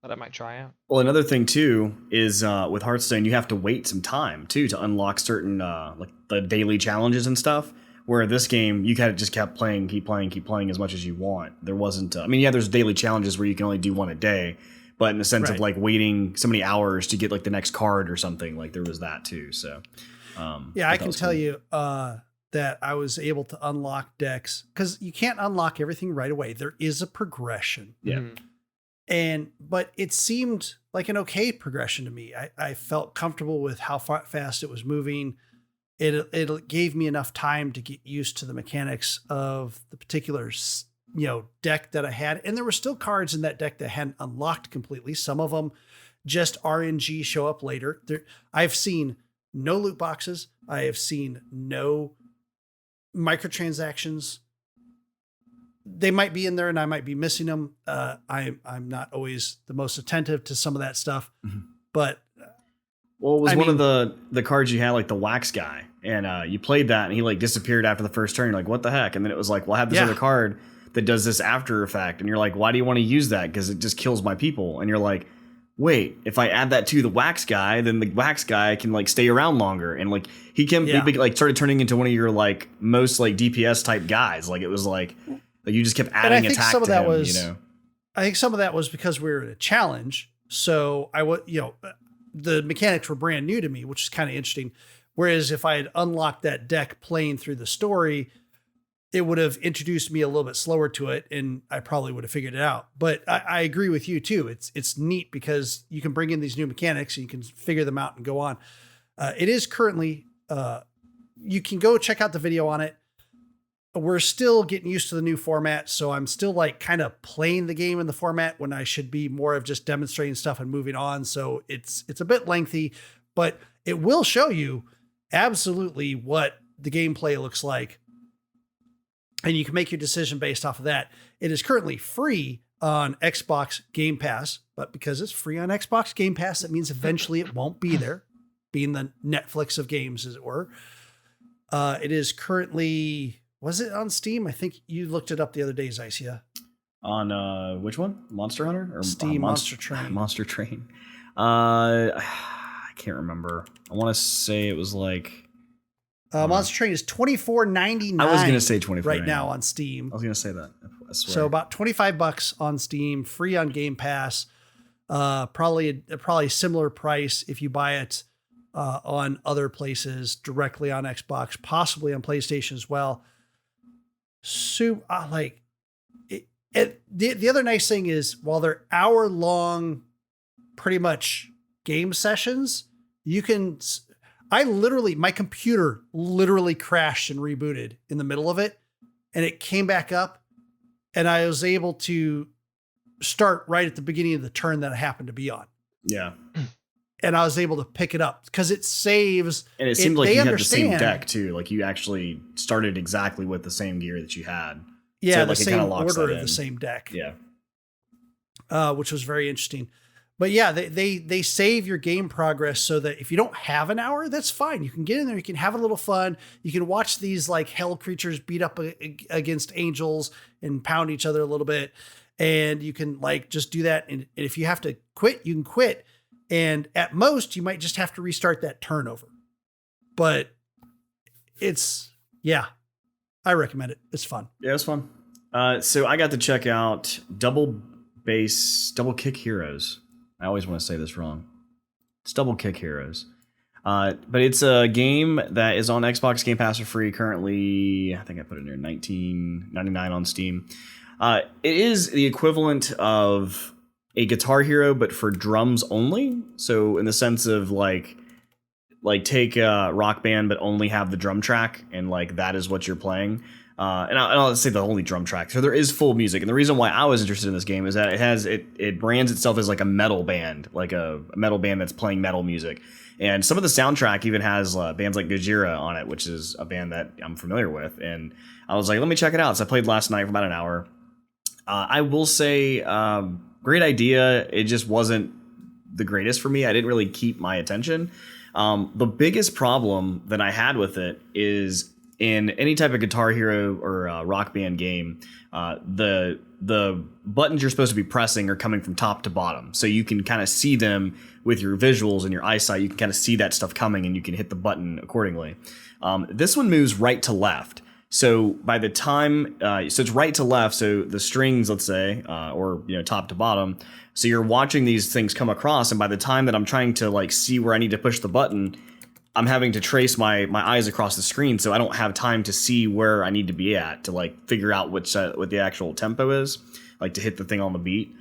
I might try out. Well, another thing too is with Hearthstone, you have to wait some time too to unlock certain like the daily challenges and stuff. Where this game, you kind of just kept playing, keep playing as much as you want. There wasn't, there's daily challenges where you can only do one a day, but in the sense of like waiting so many hours to get like the next card or something, like there was that too. So, I can tell you that I was able to unlock decks, because you can't unlock everything right away. There is a progression. Yeah. But it seemed like an okay progression to me. I felt comfortable with how fast it was moving. It gave me enough time to get used to the mechanics of the particular, deck that I had. And there were still cards in that deck that hadn't unlocked completely. Some of them just RNG show up later. I've seen no loot boxes. I have seen no microtransactions. They might be in there and I might be missing them. I'm not always the most attentive to some of that stuff, but well, it was one of the cards you had, like the wax guy, and you played that, and he like disappeared after the first turn. You're like, what the heck? And then it was like, well, I have this other card that does this after effect, and you're like, why do you want to use that? Because it just kills my people. And you're like, wait, if I add that to the wax guy, then the wax guy can like stay around longer, and like he like started turning into one of your like most like DPS type guys. Like, it was like you just kept adding attack to him. I think some of that was because we were in a challenge, so I was the mechanics were brand new to me, which is kind of interesting. Whereas if I had unlocked that deck playing through the story, it would have introduced me a little bit slower to it, and I probably would have figured it out. But I agree with you too. It's neat because you can bring in these new mechanics and you can figure them out and go on. It is currently, you can go check out the video on it. We're still getting used to the new format, so I'm still like kind of playing the game in the format when I should be more of just demonstrating stuff and moving on. So it's a bit lengthy, but it will show you absolutely what the gameplay looks like, and you can make your decision based off of that. It is currently free on Xbox Game Pass, but because it's free on Xbox Game Pass, that means eventually it won't be there, being the Netflix of games, as it were. It is currently... Was it on Steam? I think you looked it up the other day, Zycia. On which one? Monster Hunter? Or Steam Monster Train. Monster Train. I can't remember. I want to say it was like... Monster Train is $24.99. I was going to say $24.99. Right now on Steam. I was going to say that. I swear. So about $25 on Steam, free on Game Pass. Probably similar price if you buy it on other places, directly on Xbox, possibly on PlayStation as well. So like it. The other nice thing is, while they're hour-long, pretty much game sessions, you can. My computer literally crashed and rebooted in the middle of it, and it came back up, and I was able to start right at the beginning of the turn that I happened to be on. Yeah. And I was able to pick it up because it saves. And it seemed like you had the same deck too. Like you actually started exactly with the same gear that you had. Yeah, so the like same order of the same deck. Yeah. Which was very interesting. But yeah, they save your game progress so that if you don't have an hour, that's fine. You can get in there, you can have a little fun. You can watch these like hell creatures beat up against angels and pound each other a little bit. And you can like just do that. And if you have to quit, you can quit. And at most, you might just have to restart that turnover. But I recommend it. It's fun. Yeah, it's fun. So I got to check out Double Kick Heroes. I always want to say this wrong. It's Double Kick Heroes. But it's a game that is on Xbox Game Pass for free currently. I think I put it in there, $19.99 on Steam. It is the equivalent of a Guitar Hero, but for drums only. So in the sense of like take a Rock Band, but only have the drum track, and like that is what you're playing. And I'll say the only drum track. So there is full music, and the reason why I was interested in this game is that it brands itself as like a metal band, like a metal band that's playing metal music. And some of the soundtrack even has bands like Gojira on it, which is a band that I'm familiar with. And I was like, let me check it out. So I played last night for about an hour. I will say, great idea. It just wasn't the greatest for me. I didn't really keep my attention. The biggest problem that I had with it is in any type of Guitar Hero or Rock Band game, the buttons you're supposed to be pressing are coming from top to bottom. So you can kind of see them with your visuals and your eyesight. You can kind of see that stuff coming and you can hit the button accordingly. This one moves right to left. So by the time, so it's right to left. So the strings, let's say, or top to bottom. So you're watching these things come across, and by the time that I'm trying to like see where I need to push the button, I'm having to trace my eyes across the screen, so I don't have time to see where I need to be at to like figure out what the actual tempo is, like to hit the thing on the beat.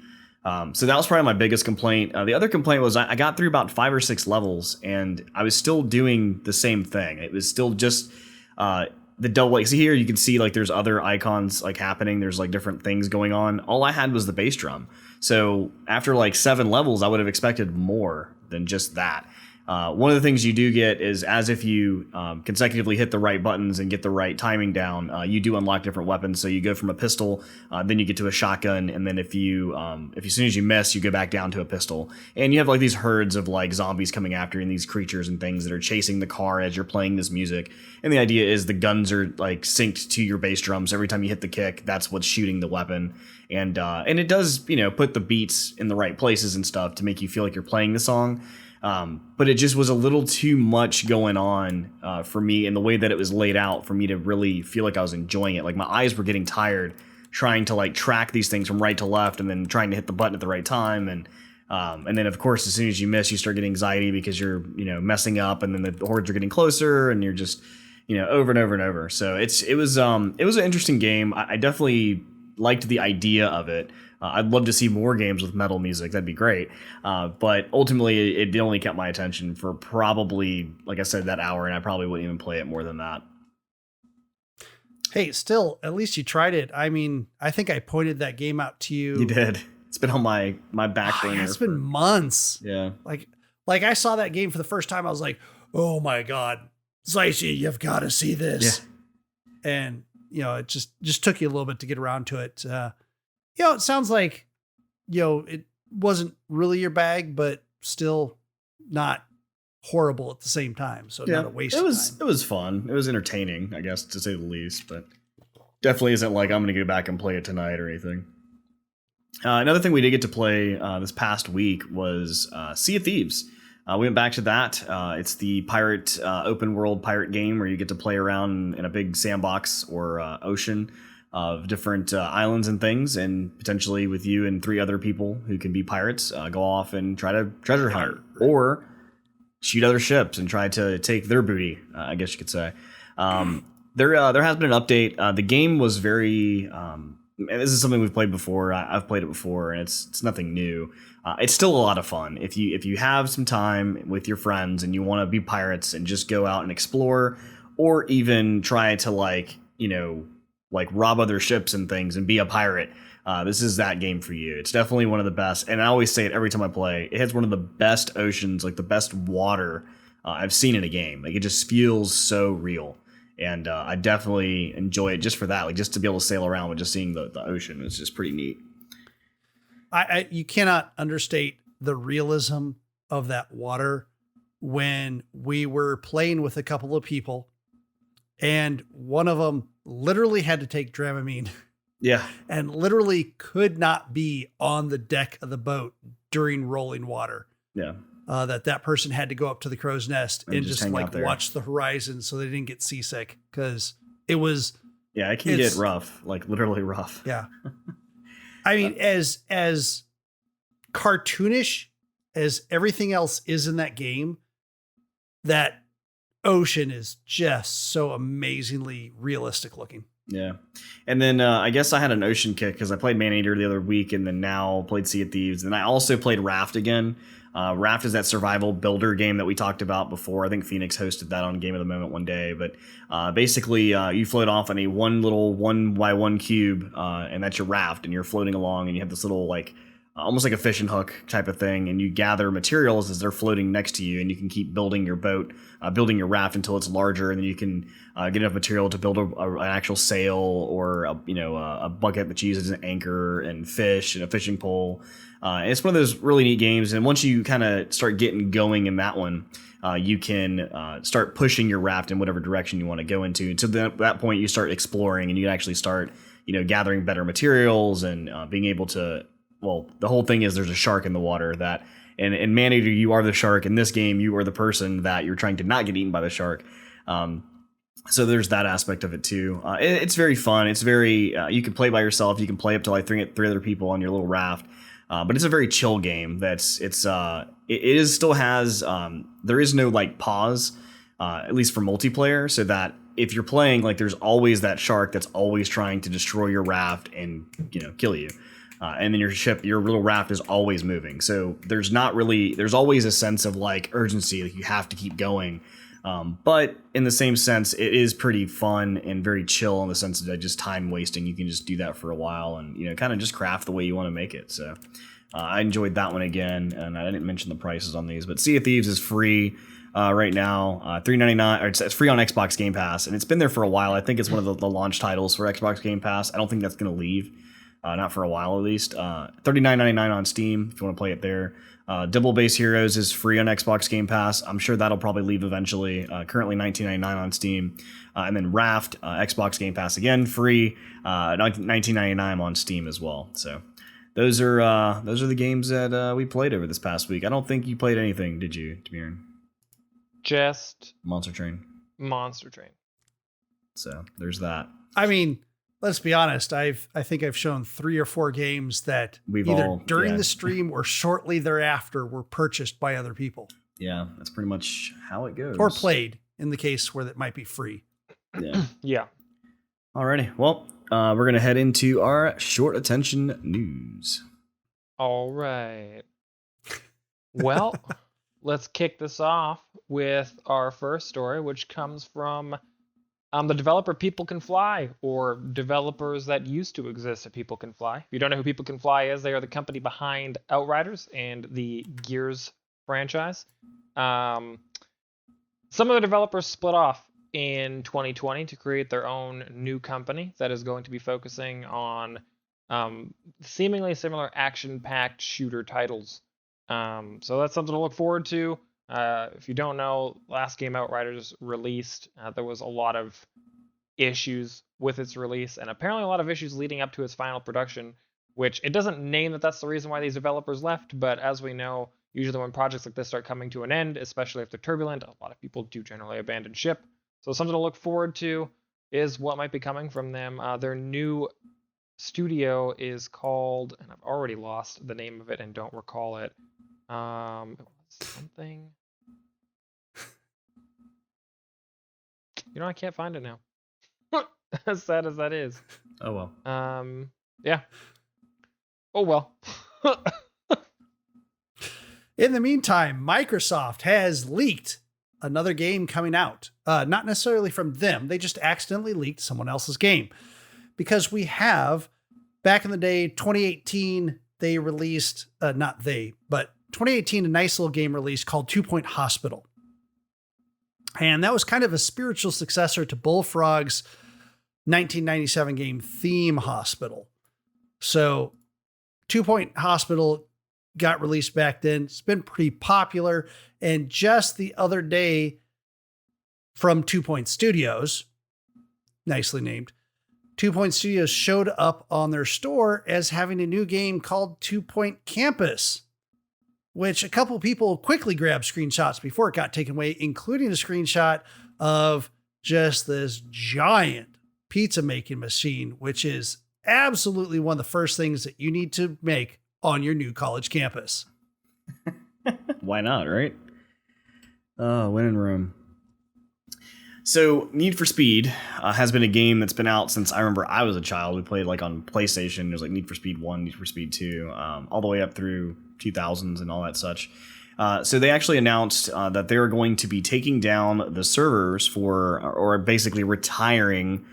So that was probably my biggest complaint. The other complaint was I got through about 5 or 6 levels, and I was still doing the same thing. It was still just the double. Like, see here, you can see like there's other icons like happening. There's like different things going on. All I had was the bass drum. So after like 7 levels, I would have expected more than just that. One of the things you do get is, as if you consecutively hit the right buttons and get the right timing down, you do unlock different weapons. So you go from a pistol, then you get to a shotgun, and then if as soon as you miss, you go back down to a pistol. And you have like these herds of like zombies coming after you, and these creatures and things that are chasing the car as you're playing this music. And the idea is the guns are like synced to your bass drums. Every time you hit the kick, that's what's shooting the weapon. And it does put the beats in the right places and stuff to make you feel like you're playing the song. But it just was a little too much going on for me, in the way that it was laid out for me to really feel like I was enjoying it. Like my eyes were getting tired trying to like track these things from right to left and then trying to hit the button at the right time. And then of course, as soon as you miss, you start getting anxiety because you're, messing up, and then the hordes are getting closer and you're just, over and over and over. So it was an interesting game. I definitely liked the idea of it. I'd love to see more games with metal music. That'd be great. But ultimately, it only kept my attention for probably, like I said, that hour, and I probably wouldn't even play it more than that. Hey, still, at least you tried it. I mean, I think I pointed that game out to you. You did. It's been on my back burner. It's been months. Yeah. Like I saw that game for the first time. I was like, oh my God, Zyci, you've got to see this. Yeah. And, it just took you a little bit to get around to it. It sounds like, it wasn't really your bag, but still not horrible at the same time. So not a waste of time. It was fun. It was entertaining, I guess, to say the least, but definitely isn't like I'm going to go back and play it tonight or anything. Another thing we did get to play this past week was Sea of Thieves. We went back to that. It's the pirate open world pirate game where you get to play around in a big sandbox or ocean. of different islands and things, and potentially with you and 3 other people who can be pirates, go off and try to treasure hunt or shoot other ships and try to take their booty, I guess you could say. There has been an update. The game was very... this is something we've played before. I've played it before, and it's nothing new. It's still a lot of fun. If you have some time with your friends and you want to be pirates and just go out and explore, or even try to like rob other ships and things and be a pirate, this is that game for you. It's definitely one of the best, and I always say it every time I play. It has one of the best oceans, like the best water I've seen in a game. Like it just feels so real. And I definitely enjoy it just for that, like just to be able to sail around with just seeing the ocean. It's just pretty neat. You cannot understate the realism of that water. When we were playing with a couple of people, and one of them literally had to take Dramamine. Yeah. And literally could not be on the deck of the boat during rolling water. Yeah. That person had to go up to the crow's nest and just like watch the horizon so they didn't get seasick, because it was. Yeah, it can get rough, like literally rough. Yeah. I mean, as cartoonish as everything else is in that game, that ocean is just so amazingly realistic looking. Yeah. And then I guess I had an ocean kick because I played Maneater the other week, and then now played Sea of Thieves. And I also played Raft again. Raft is that survival builder game that we talked about before. I think Phoenix hosted that on Game of the Moment one day. But basically, you float off on a one little 1x1 cube, and that's your raft. And you're floating along, and you have this little like almost like a fishing hook type of thing, and you gather materials as they're floating next to you, and you can keep building your boat, building your raft until it's larger, and then you can get enough material to build an actual sail, or a bucket that uses an anchor and fish and a fishing pole. And it's one of those really neat games, and once you kind of start getting going in that one, you can start pushing your raft in whatever direction you want to go into. And to that point, you start exploring, and you can actually start gathering better materials and being able to. Well, the whole thing is there's a shark in the water that, and in Maneater, you are the shark. In this game, you are the person that you're trying to not get eaten by the shark. So there's that aspect of it too. It's very fun. It's very, you can play by yourself. You can play up to like three other people on your little raft. But it's a very chill game. It still has, there is no like pause, at least for multiplayer, so that if you're playing, like there's always that shark that's always trying to destroy your raft and, kill you. And then your little raft is always moving. So there's always a sense of like urgency, like you have to keep going. But in the same sense, it is pretty fun and very chill in the sense that just time wasting. You can just do that for a while and, kind of just craft the way you want to make it. So I enjoyed that one again. And I didn't mention the prices on these, but Sea of Thieves is free right now, $3.99, or it's free on Xbox Game Pass. And it's been there for a while. I think it's one of the launch titles for Xbox Game Pass. I don't think that's going to leave. Not for a while, at least. $39.99 on Steam if you want to play it there. Double Base Heroes is free on Xbox Game Pass. I'm sure that'll probably leave eventually. Currently $19.99 on Steam. And then Raft, Xbox Game Pass again, free. $19.99 on Steam as well. So those are the games that we played over this past week. I don't think you played anything, did you, Demiran? Just Monster Train. So there's that. I mean, let's be honest. I think I've shown 3 or 4 games that either during the stream or shortly thereafter were purchased by other people. Yeah, that's pretty much how it goes. Or played in the case where that might be free. Yeah. Yeah. Alrighty. Well, we're gonna head into our short attention news. All right. Well, let's kick this off with our first story, which comes from the developer People Can Fly, or developers that used to exist at People Can Fly. If you don't know who People Can Fly is, they are the company behind Outriders and the Gears franchise. Some of the developers split off in 2020 to create their own new company that is going to be focusing on seemingly similar action-packed shooter titles. So that's something to look forward to. If you don't know, last game Outriders released, there was a lot of issues with its release, and apparently a lot of issues leading up to its final production, which it doesn't name that that's the reason why these developers left, but as we know, usually when projects like this start coming to an end, especially if they're turbulent, a lot of people do generally abandon ship. So something to look forward to. is what might be coming from them. Their new studio is called, and I've already lost the name of it and don't recall it. It was something. I can't find it now. As sad as that is. Oh well. Yeah. Oh well. In the meantime, Microsoft has leaked another game coming out. Not necessarily from them. They just accidentally leaked someone else's game. Because we have, back in the day, 2018, they released, not they, but 2018, a nice little game release called 2 Point Hospital. And that was kind of a spiritual successor to Bullfrog's 1997 game Theme Hospital. So 2 Point Hospital got released back then. It's been pretty popular. And just the other day from 2 Point Studios, nicely named, 2 Point Studios showed up on their store as having a new game called 2 Point Campus, which a couple people quickly grabbed screenshots before it got taken away, including a screenshot of just this giant pizza making machine, which is absolutely one of the first things that you need to make on your new college campus. Why not, right? When in Rome. So Need for Speed has been a game that's been out since I remember I was a child. We played like on PlayStation. There's like Need for Speed 1, Need for Speed 2, all the way up through 2000s and all that such. So they actually announced that they're going to be taking down the servers or basically retiring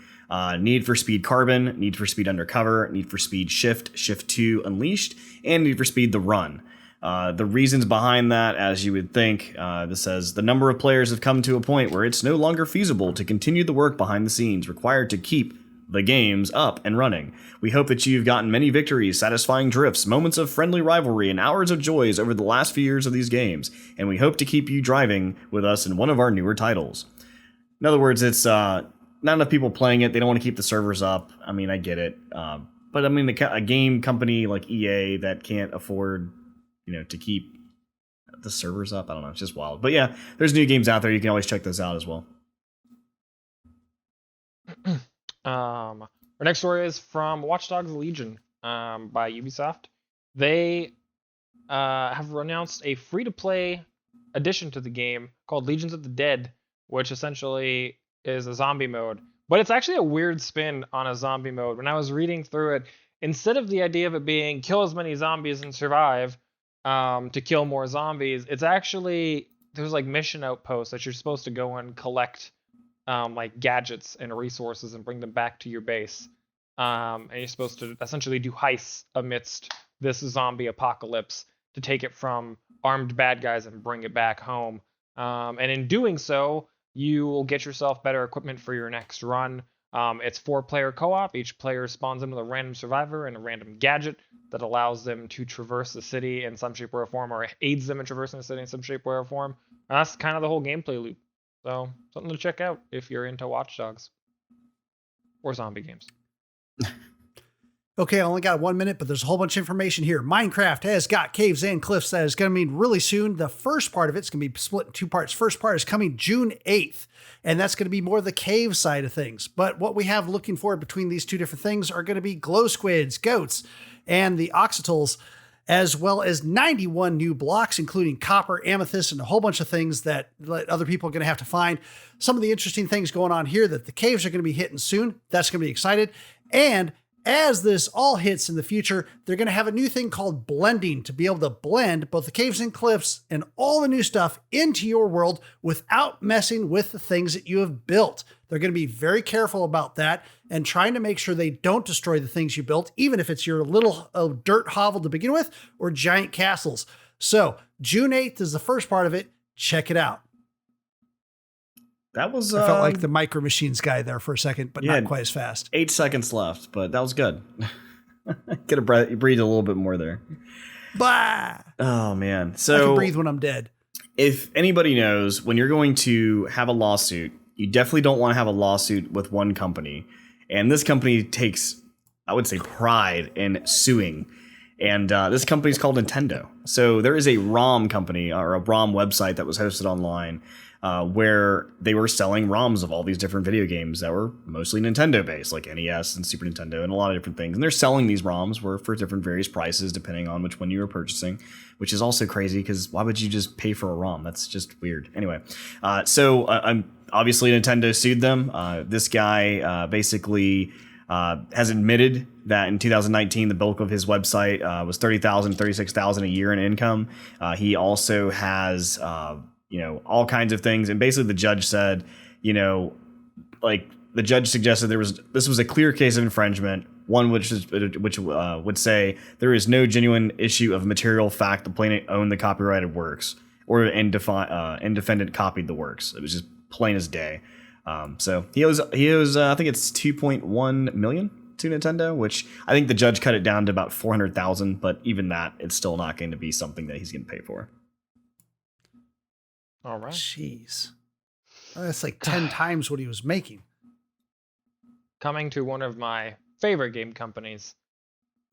Need for Speed Carbon, Need for Speed Undercover, Need for Speed Shift, Shift 2 Unleashed, and Need for Speed The Run. The reasons behind that, as you would think, this says, the number of players have come to a point where it's no longer feasible to continue the work behind the scenes required to keep the games up and running. We hope that you've gotten many victories, satisfying drifts, moments of friendly rivalry, and hours of joys over the last few years of these games, and we hope to keep you driving with us in one of our newer titles. In other words, it's not enough people playing it. They don't want to keep the servers up. I mean, I get it. But I mean, a game company like EA that can't afford, to keep the servers up, I don't know. It's just wild. But yeah, there's new games out there. You can always check those out as well. Our next story is from Watch Dogs Legion by Ubisoft. They have announced a free-to-play addition to the game called Legions of the Dead, which essentially is a zombie mode. But it's actually a weird spin on a zombie mode. When I was reading through it, instead of the idea of it being kill as many zombies and survive to kill more zombies, it's actually, there's like mission outposts that you're supposed to go and collect like gadgets and resources and bring them back to your base. And you're supposed to essentially do heists amidst this zombie apocalypse to take it from armed bad guys and bring it back home. And in doing so, you will get yourself better equipment for your next run. It's 4-player co-op. Each player spawns in with a random survivor and a random gadget that allows them to traverse the city in some shape or form, or aids them in traversing the city in some shape or form. And that's kind of the whole gameplay loop. So something to check out if you're into Watch Dogs or zombie games. Okay, I only got 1 minute, but there's a whole bunch of information here. Minecraft has got caves and cliffs. That is going to mean really soon. The first part of it's going to be split in 2 parts. First part is coming June 8th, and that's going to be more the cave side of things. But what we have looking forward between these two different things are going to be glow squids, goats, and the oxytils, as well as 91 new blocks, including copper, amethyst, and a whole bunch of things that other people are going to have to find. Some of the interesting things going on here that the caves are going to be hitting soon. That's going to be excited. And as this all hits in the future, they're going to have a new thing called blending to be able to blend both the caves and cliffs and all the new stuff into your world without messing with the things that you have built. They're going to be very careful about that and trying to make sure they don't destroy the things you built, even if it's your little dirt hovel to begin with or giant castles. So June 8th is the first part of it. Check it out. That was. I felt like the Micro Machines guy there for a second, but not quite as fast. 8 seconds left, but that was good. Get a breath. You breathe a little bit more there. Bah! Oh man! So I can breathe when I'm dead. If anybody knows, when you're going to have a lawsuit, you definitely don't want to have a lawsuit with one company, and this company takes, I would say, pride in suing. And this company is called Nintendo. So there is a ROM company or a ROM website that was hosted online where they were selling ROMs of all these different video games that were mostly Nintendo based, like NES and Super Nintendo and a lot of different things. And they're selling these ROMs for different various prices depending on which one you were purchasing, which is also crazy because why would you just pay for a ROM? That's just weird. Anyway, so I'm obviously Nintendo sued them. This guy basically has admitted that in 2019, the bulk of his website was $30,000, $36,000 a year in income. He also has, all kinds of things. And basically the judge said, the judge suggested this was a clear case of infringement. One which would say there is no genuine issue of material fact the plaintiff owned the copyrighted works and defendant copied the works. It was just plain as day. So he owes I think it's 2.1 million to Nintendo, which I think the judge cut it down to about 400,000, but even that, it's still not going to be something that he's going to pay for. All right. Jeez. That's like 10 times what he was making. Coming to one of my favorite game companies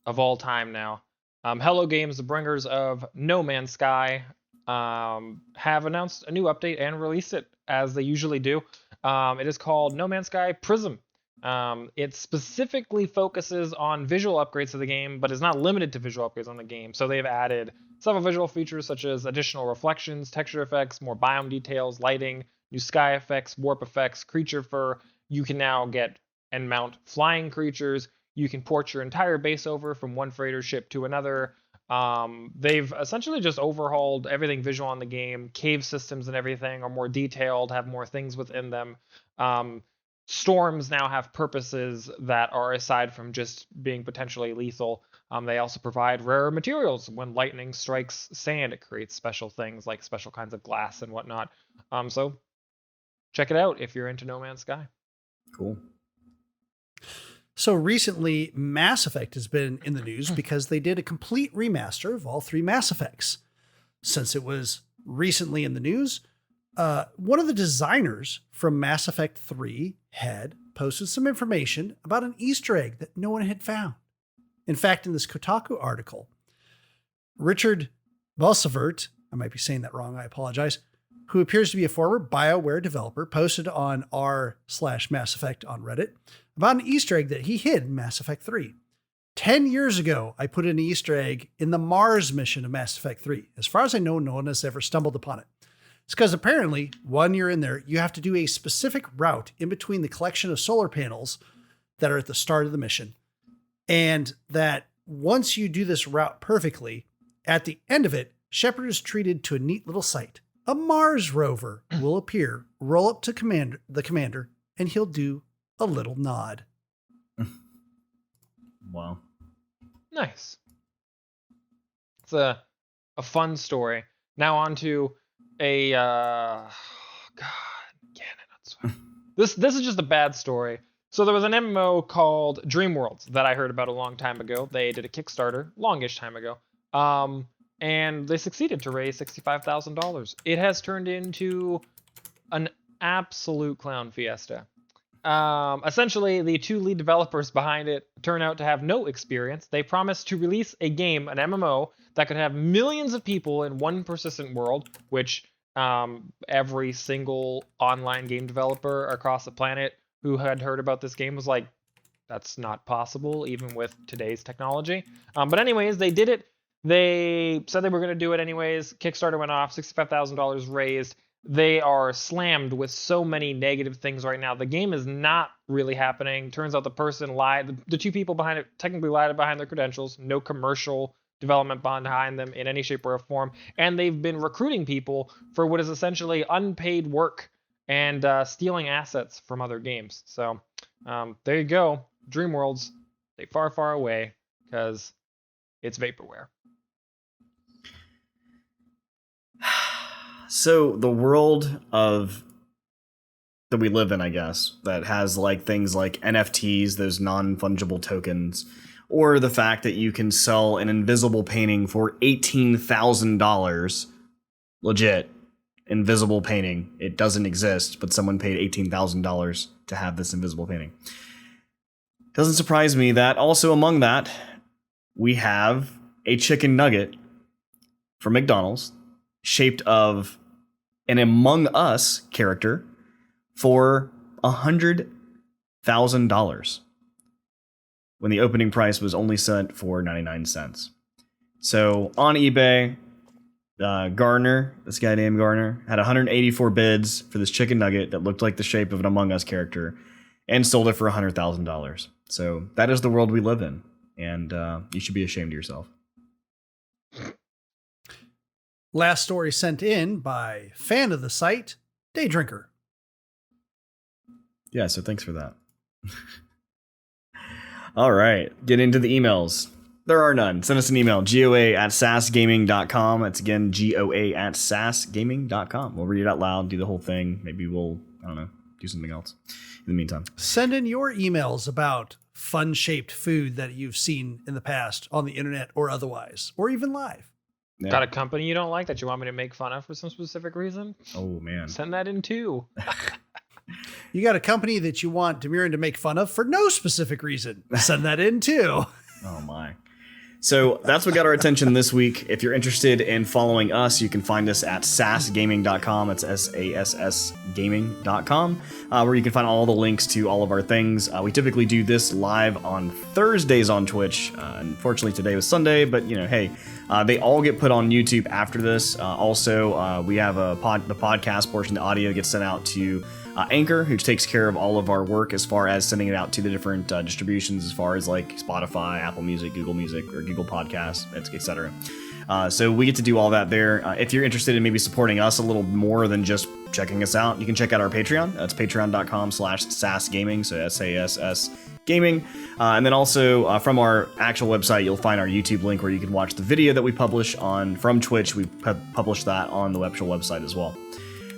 of all time now. Hello Games, the bringers of No Man's Sky, have announced a new update and released it as they usually do. It is called No Man's Sky Prism. It specifically focuses on visual upgrades to the game, but is not limited to visual upgrades on the game. So they've added several visual features such as additional reflections, texture effects, more biome details, lighting, new sky effects, warp effects, creature fur. You can now get and mount flying creatures. You can port your entire base over from one freighter ship to another. They've essentially just overhauled everything visual on the game. Cave systems and everything are more detailed, have more things within them. Storms now have purposes that are aside from just being potentially lethal. They also provide rare materials. When lightning strikes sand, it creates special things like special kinds of glass and whatnot. So check it out if you're into No Man's Sky. Cool. So recently, Mass Effect has been in the news because they did a complete remaster of all 3 Mass Effects. Since it was recently in the news, one of the designers from Mass Effect 3 had posted some information about an Easter egg that no one had found. In fact, in this Kotaku article, Richard Balsavert, I might be saying that wrong, I apologize, who appears to be a former BioWare developer, posted on r/Mass Effect on Reddit about an Easter egg that he hid in Mass Effect 3. 10 years ago, I put in an Easter egg in the Mars mission of Mass Effect 3. As far as I know, no one has ever stumbled upon it. It's because apparently, when you're in there, you have to do a specific route in between the collection of solar panels that are at the start of the mission. And that once you do this route perfectly, at the end of it, Shepard is treated to a neat little sight. A Mars rover will appear, roll up to the commander, and he'll do a little nod. Wow. Nice. It's a fun story. Now on to a This is just a bad story. So there was an MMO called Dreamworld that I heard about a long time ago. They did a Kickstarter, longish time ago. And they succeeded to raise $65,000. It has turned into an absolute clown fiesta. Essentially, the 2 lead developers behind it turn out to have no experience. They promised to release a game, an MMO, that could have millions of people in one persistent world, which every single online game developer across the planet who had heard about this game was like, that's not possible, even with today's technology. But anyways, they did it. They said they were going to do it anyways. Kickstarter went off, $65,000 raised. They are slammed with so many negative things right now. The game is not really happening. Turns out the person lied. The 2 people behind it technically lied behind their credentials. No commercial development behind them in any shape or form. And they've been recruiting people for what is essentially unpaid work and stealing assets from other games. So there you go. Dreamworlds, they far, far away because it's vaporware. So the world that we live in, I guess, that has like things like NFTs, those non-fungible tokens, or the fact that you can sell an invisible painting for $18,000, legit, invisible painting. It doesn't exist, but someone paid $18,000 to have this invisible painting. Doesn't surprise me that also among that, we have a chicken nugget from McDonald's shaped of an Among Us character for $100,000 when the opening price was only set for 99 cents. So on eBay, Gardner, this guy named Gardner, had 184 bids for this chicken nugget that looked like the shape of an Among Us character and sold it for $100,000. So that is the world we live in, and you should be ashamed of yourself. Last story sent in by fan of the site, Day Drinker. Yeah, so thanks for that. All right, get into the emails. There are none. Send us an email, goa@sasgaming.com. That's again, goa@sasgaming.com. We'll read it out loud, do the whole thing. Maybe we'll, I don't know, do something else in the meantime. Send in your emails about fun-shaped food that you've seen in the past on the internet or otherwise, or even live. Yeah. Got a company you don't like that you want me to make fun of for some specific reason? Oh, man. Send that in too. You got a company that you want Demirin to make fun of for no specific reason. Send that in too. Oh, my. So that's what got our attention this week. If you're interested in following us, you can find us at sassgaming.com. It's SASS gaming.com, where you can find all the links to all of our things. We typically do this live on Thursdays on Twitch. Unfortunately, today was Sunday, but hey, they all get put on YouTube after this. Also, we have the podcast portion, the audio gets sent out to Anchor, who takes care of all of our work as far as sending it out to the different distributions, as far as like Spotify, Apple Music, Google Music, or Google Podcasts, etc. So we get to do all that there. If you're interested in maybe supporting us a little more than just checking us out, you can check out our Patreon. That's patreon.com/sassgaming, so SASS gaming. And then also from our actual website, you'll find our YouTube link where you can watch the video that we publish from Twitch. We publish that on the actual website as well.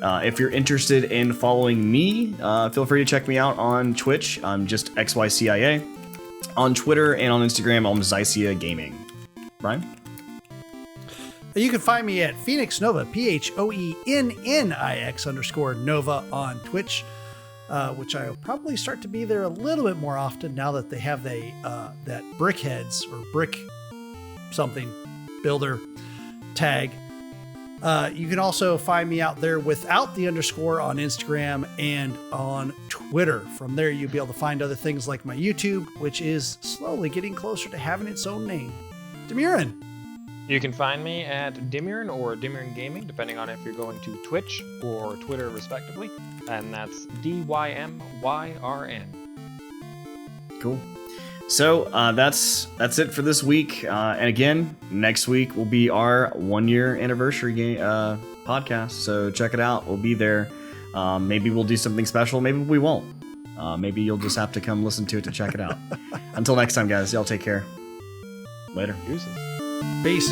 If you're interested in following me, feel free to check me out on Twitch. I'm just XYCIA. On Twitter and on Instagram, I'm Zycia Gaming. Brian? You can find me at Phoenix Nova, PHOENNIX_Nova on Twitch, which I'll probably start to be there a little bit more often now that they have that Brickheads or Brick something builder tag. You can also find me out there without the underscore on Instagram and on Twitter. From there, you'll be able to find other things like my YouTube, which is slowly getting closer to having its own name. Demirin. You can find me at Demirin or Demirin Gaming, depending on if you're going to Twitch or Twitter, respectively. And that's DYMYRN. Cool. So that's it for this week. And again, next week will be our 1-year anniversary podcast. So check it out. We'll be there. Maybe we'll do something special. Maybe we won't. Maybe you'll just have to come listen to it to check it out. Until next time, guys. Y'all take care. Later. Deuces. Peace.